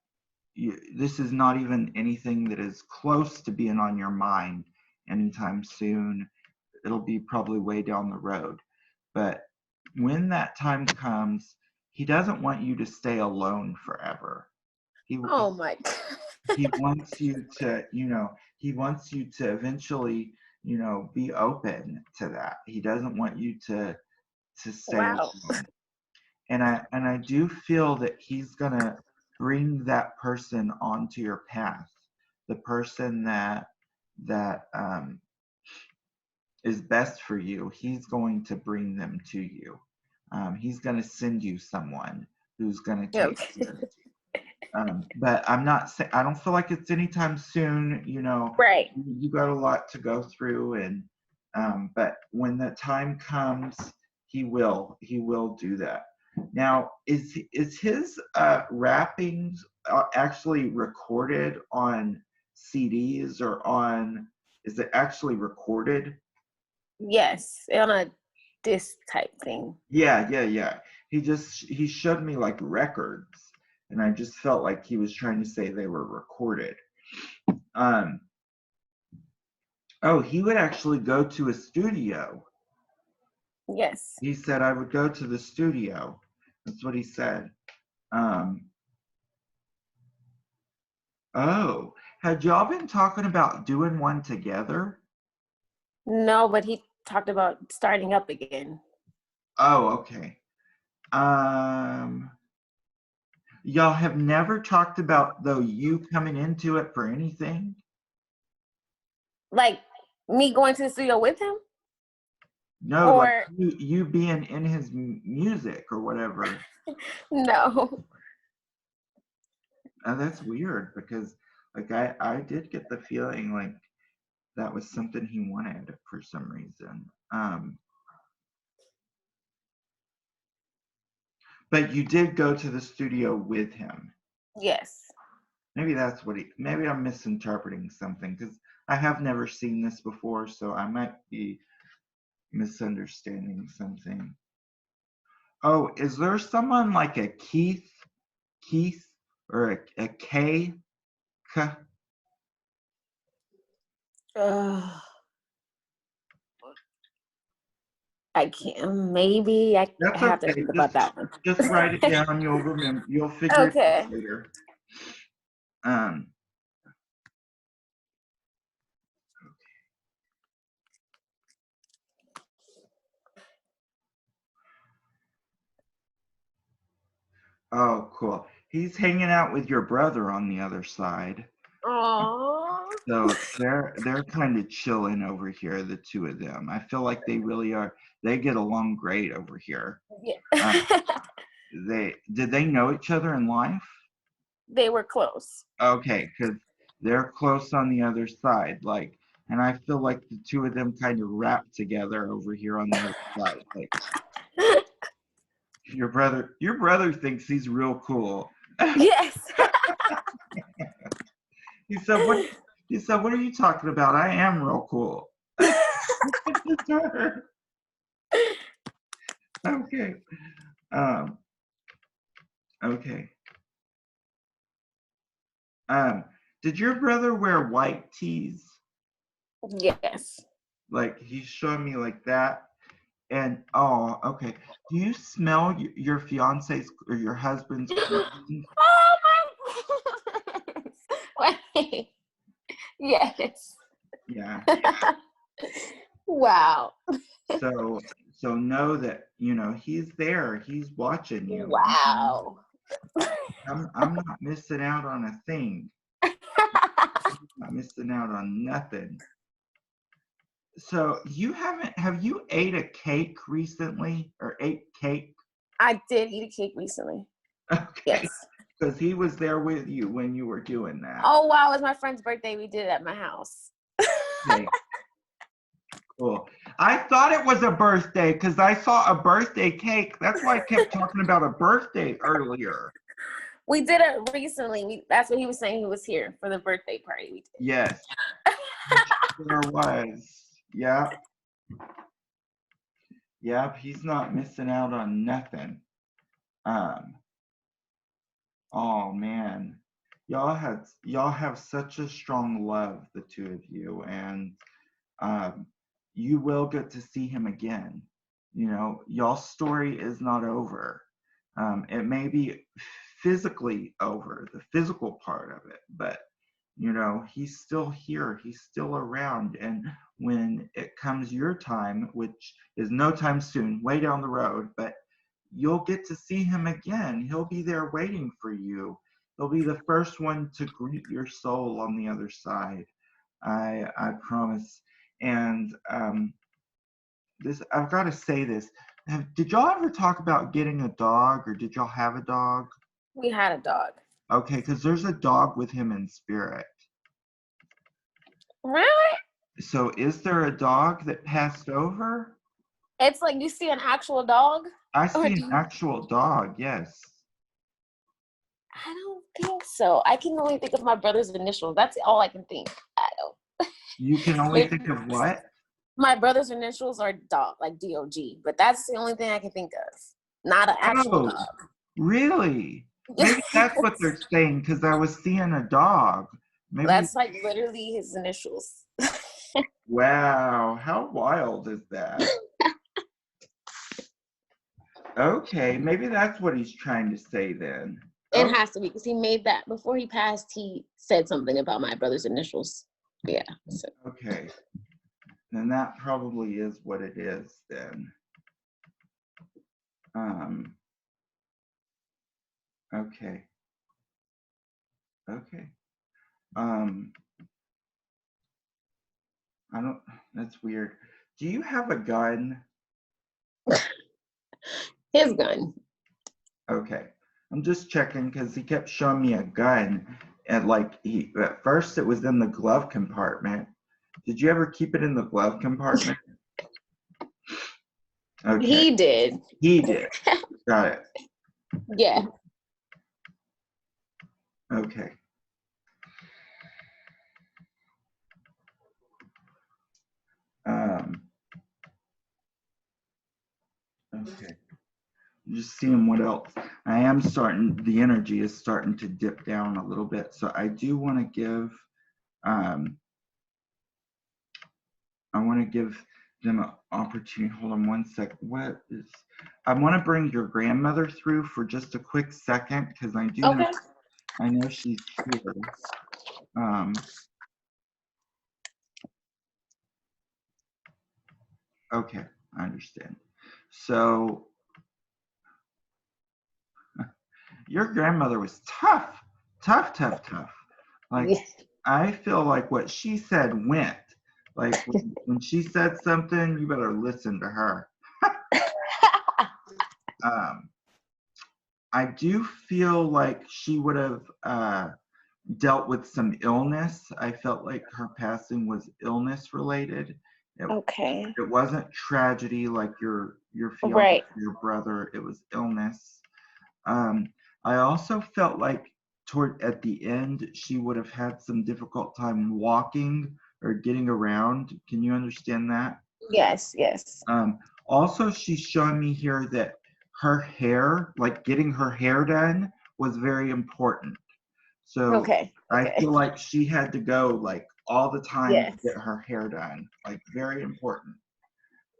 this is not even anything that is close to being on your mind anytime soon. It'll be probably way down the road. But when that time comes, he doesn't want you to stay alone forever. He Oh my God. he wants you to, he wants you to eventually, be open to that. He doesn't want you to stay Wow. alone. And I do feel that he's gonna bring that person onto your path, the person that is best for you. He's going to bring them to you. He's going to send you someone who's going to take Okay. care of you. But I'm not saying I don't feel like it's anytime soon. Right. You got a lot to go through, and but when the time comes, he will do that. Now, is his rappings actually recorded on CDs or on? Is it actually recorded? Yes. On a disc type thing. Yeah. He showed me like records, and I just felt like he was trying to say they were recorded. Um, oh, he would actually go to a studio. Yes. He said I would go to the studio. That's what he said. Um, oh, had y'all been talking about doing one together? No, but he talked about starting up again. Oh, okay. Y'all have never talked about though you coming into it for anything? Like me going to the studio with him? No, like Or you being in his music or whatever. no. That's weird because like I did get the feeling like that was something he wanted for some reason. But you did go to the studio with him. Yes. Maybe that's maybe I'm misinterpreting something because I have never seen this before, so I might be misunderstanding something. Oh, is there someone like a Keith, or a K? I can't. Maybe I That's have to okay. think about that one. Just write it down. You'll remember. You'll figure it Okay. out later. Um. Oh, cool. He's hanging out with your brother on the other side. Aww. So they're kind of chilling over here, the two of them. I feel like they really are. They get along great over here. Yeah. Did they know each other in life? They were close. Okay, because they're close on the other side. Like, and I feel like the two of them kind of rap together over here on the other side. Like your brother thinks he's real cool. Yes. He said, what are you talking about? I am real cool. Okay. Okay. Did your brother wear white tees? Yes. Like he's showing me like that. And oh, okay. Do you smell your fiance's or your husband's clothing? Oh my goodness. Wait. Yes. Yeah. Wow. So know that he's there. He's watching you. Wow. I'm not missing out on a thing. Not missing out on nothing. So have you ate a cake recently or ate cake? I did eat a cake recently. Okay. Yes. Because he was there with you when you were doing that. Oh wow, it was my friend's birthday. We did it at my house. Okay. Cool. I thought it was a birthday because I saw a birthday cake. That's why I kept talking about a birthday earlier. We did it recently. That's what he was saying. He was here for the birthday party. We did. Yes. There was. Yeah. Yep. He's not missing out on nothing. Oh man. Y'all have such a strong love, the two of you, and you will get to see him again. Y'all's story is not over. It may be physically over, the physical part of it, but he's still here, he's still around. And when it comes your time, which is no time soon, way down the road, but you'll get to see him again. He'll be there waiting for you. He'll be the first one to greet your soul on the other side. I promise. And I've got to say this. Did y'all ever talk about getting a dog, or did y'all have a dog? We had a dog. Okay, because there's a dog with him in spirit. Really? So is there a dog that passed over? It's like you see an actual dog? I see an actual dog, yes. I don't think so. I can only think of my brother's initials. That's all I can think. I don't. You can only think of what? My brother's initials are dog, like D-O-G, but that's the only thing I can think of. Not an actual dog. Really? Maybe that's what they're saying, because I was seeing a dog. Maybe that's like literally his initials. Wow, how wild is that? Okay, maybe that's what he's trying to say then. It has to be, because he made that before he passed. He said something about my brother's initials. Yeah. So. Okay. Then that probably is what it is then. Okay. Okay. That's weird. Do you have a gun? His gun. Okay. I'm just checking because he kept showing me a gun, and at first it was in the glove compartment. Did you ever keep it in the glove compartment? Okay. He did. He did. Got it. Yeah. Okay. Okay. Just seeing what else. The energy is starting to dip down a little bit. So I do want to give I want to give them an opportunity. Hold on one sec. I want to bring your grandmother through for just a quick second because Okay. I know she's here. Okay, I understand. So your grandmother was tough. Like, Yes. I feel like what she said went. Like, when she said something, you better listen to her. I do feel like she would have dealt with some illness. I felt like her passing was illness related. Okay. It wasn't tragedy like your fiance, Right. your brother. It was illness. I also felt like at the end she would have had some difficult time walking or getting around. Can you understand that? Yes. Yes. Also, she's showing me here that her hair, like getting her hair done, was very important. So Okay. I Okay. feel like she had to go like all the time to Yes. get her hair done, like very important.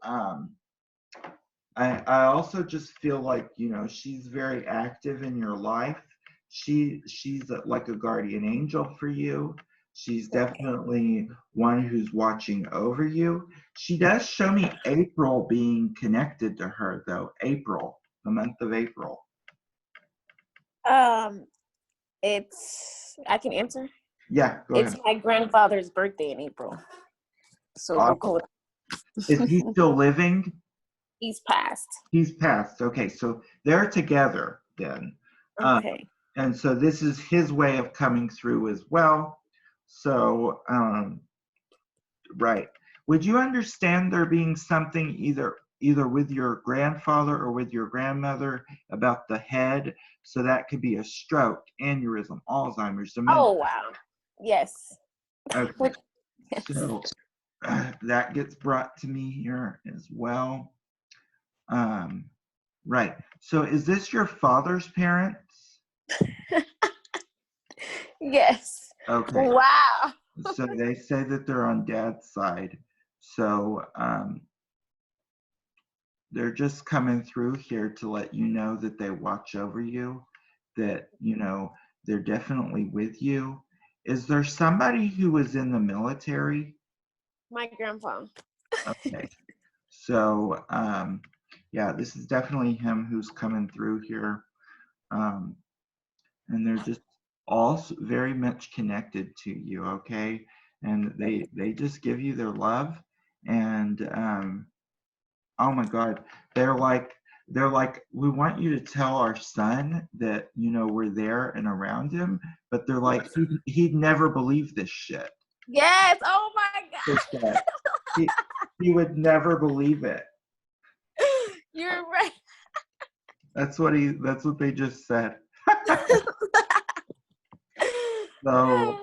Um, I also just feel like, she's very active in your life. She's like a guardian angel for you. She's definitely one who's watching over you. She does show me April being connected to her though. April, the month of April. I can answer. Yeah, go ahead. It's my grandfather's birthday in April. So we'll go with Is he still living? he's passed. He's passed. Okay, so they're together then. Okay. And so this is his way of coming through as well. So, right. Would you understand there being something either with your grandfather or with your grandmother about the head? So that could be a stroke, aneurysm, Alzheimer's, dementia. Oh wow. Yes. Okay. So that gets brought to me here as well. Right. So is this your father's parents? Yes. Okay. Wow. So they say that they're on dad's side. So they're just coming through here to let you know that they watch over you, that, they're definitely with you. Is there somebody who was in the military? My grandpa. Okay. So, yeah, this is definitely him who's coming through here. And they're just all very much connected to you, okay? And they just give you their love. And oh my God, they're like, we want you to tell our son that, we're there and around him, but they're like, he'd never believe this shit. Yes. Oh my God. He would never believe it. You're right. That's what they just said. So,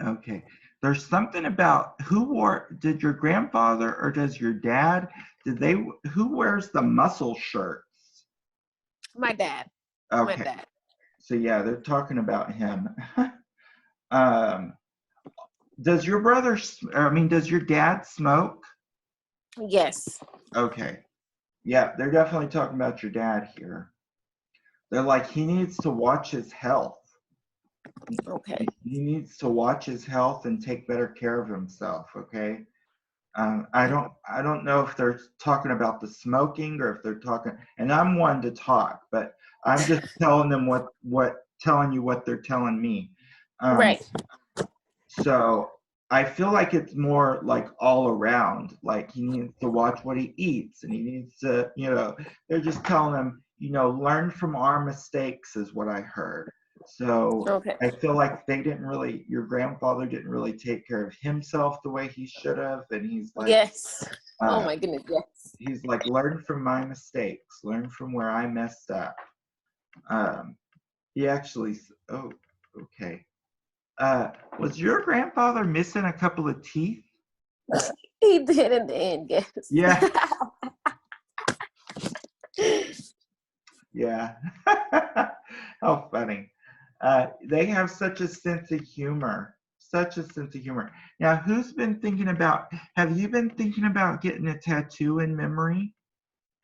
okay. There's something about did your grandfather or does your dad, who wears the muscle shirts? My dad. Okay. My dad. So yeah, they're talking about him. Does your dad smoke? Yes. Okay. Yeah, they're definitely talking about your dad here. They're like, he needs to watch his health. Okay. He needs to watch his health and take better care of himself, okay? I don't know if they're talking about the smoking or if they're talking, and I'm one to talk, but I'm just telling them telling you what they're telling me. Right. So I feel like it's more like all around, like he needs to watch what he eats and he needs to, they're just telling him, learn from our mistakes is what I heard. So Okay. I feel like your grandfather didn't really take care of himself the way he should have. And he's like, yes. Oh my goodness. Yes. He's like, learn from my mistakes, learn from where I messed up. He actually, oh, okay. Was your grandfather missing a couple of teeth? He did in the end, yes. Yeah. Yeah. How funny. They have such a sense of humor. such a sense of humor. Now, have you been thinking about getting a tattoo in memory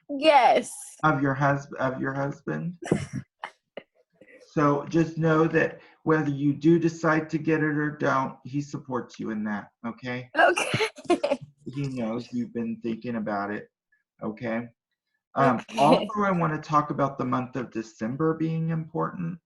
Yes. of your husband? So just know that whether you do decide to get it or don't, he supports you in that, okay? Okay. He knows you've been thinking about it, okay? Also, Okay. I want to talk about the month of December being important.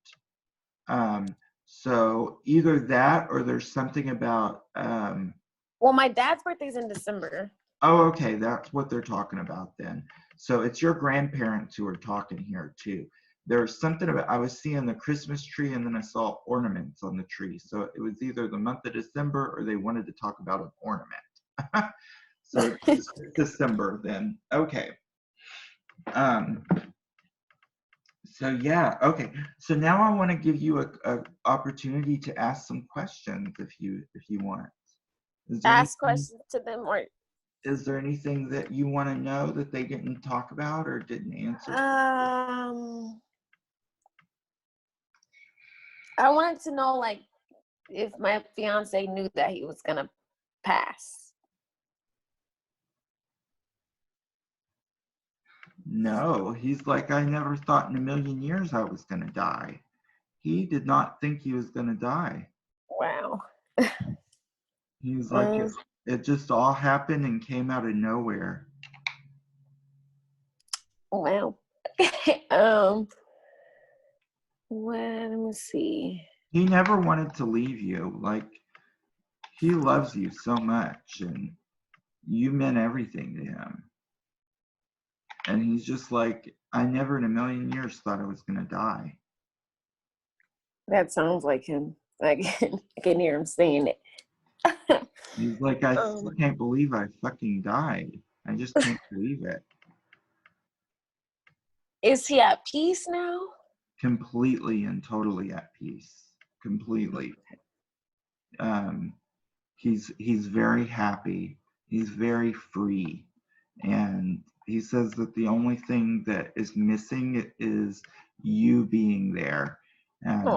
So either that or there's something about, Well, my dad's birthday's in December. oh, okay, that's what they're talking about then. So it's your grandparents who are talking here too. There's something about, I was seeing the Christmas tree and then I saw ornaments on the tree. So it was either the month of December or they wanted to talk about an ornament. So it's December then. Okay. So yeah, okay. So now I want to give you a opportunity to ask some questions if you want. Ask questions to them, or Is there anything that you want to know that they didn't talk about or didn't answer? I wanted to know, like, if my fiance knew that he was gonna pass. No, he's like, I never thought in a million years I was going to die. He did not think he was going to die. Wow. He's like, it just all happened and came out of nowhere. Wow. Well, let me see. He never wanted to leave you. Like, he loves you so much and you meant everything to him. And he's just like, I never in a million years thought I was going to die. That sounds like him. I can hear him saying it. He's like, I still can't believe I fucking died. I just can't believe it. Is he at peace now? Completely and totally at peace. Completely. He's very happy. He's very free. And he says that the only thing that is missing is you being there. And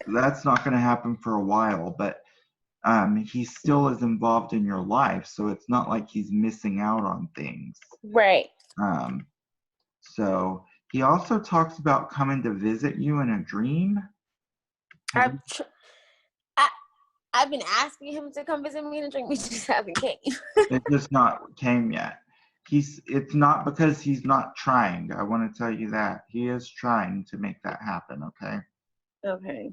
that's not going to happen for a while, but he still is involved in your life, so it's not like he's missing out on things. Right. So he also talks about coming to visit you in a dream. I've been asking him to come visit me in a dream. He just hasn't came. It just not came yet. It's not because he's not trying. I want to tell you that. He is trying to make that happen, okay? Okay.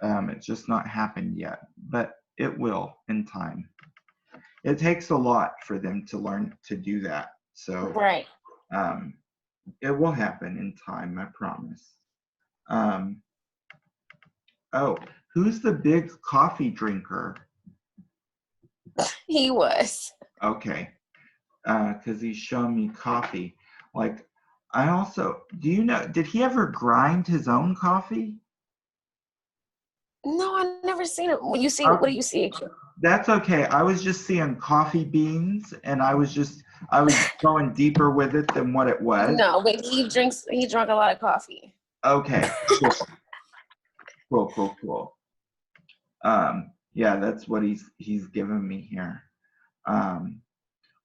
It's just not happened yet, but it will in time. It takes a lot for them to learn to do that. So right. It will happen in time, I promise. Who's the big coffee drinker? He was. Okay. Because he's showing me coffee. Like, I also, do you know, did he ever grind his own coffee? No, I've never seen it. What do you see? That's okay. I was just seeing coffee beans and I was going deeper with it than what it was. No, but he drank a lot of coffee. Okay. Cool. Yeah, that's what he's given me here.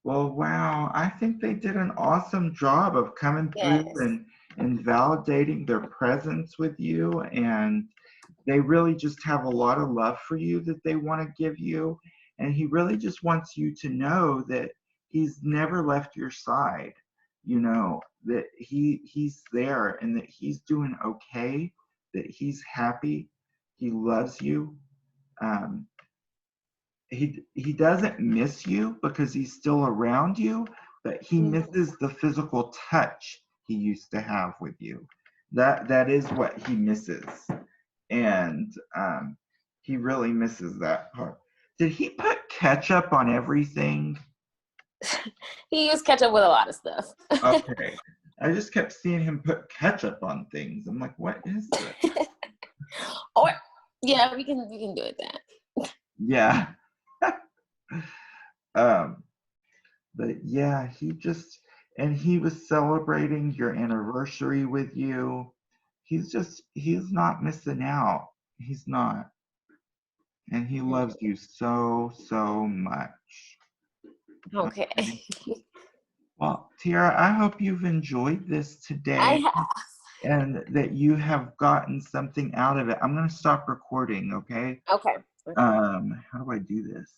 Well, wow, I think they did an awesome job of coming through and validating their presence with you, and they really just have a lot of love for you that they want to give you, and he really just wants you to know that he's never left your side, you know, that he's there and that he's doing okay, that he's happy, he loves you. He doesn't miss you because he's still around you, but he misses the physical touch he used to have with you. That is what he misses, and he really misses that part. Did he put ketchup on everything? He used ketchup with a lot of stuff. Okay, I just kept seeing him put ketchup on things. I'm like, what is this? Or yeah, we can do it that. Yeah. But yeah, he was celebrating your anniversary with you. He's not missing out. He's not. And he loves you so, so much. Okay. Well, Tiara, I hope you've enjoyed this I today have. and that you have gotten something out of it. I'm going to stop recording, okay? Okay. How do I do this?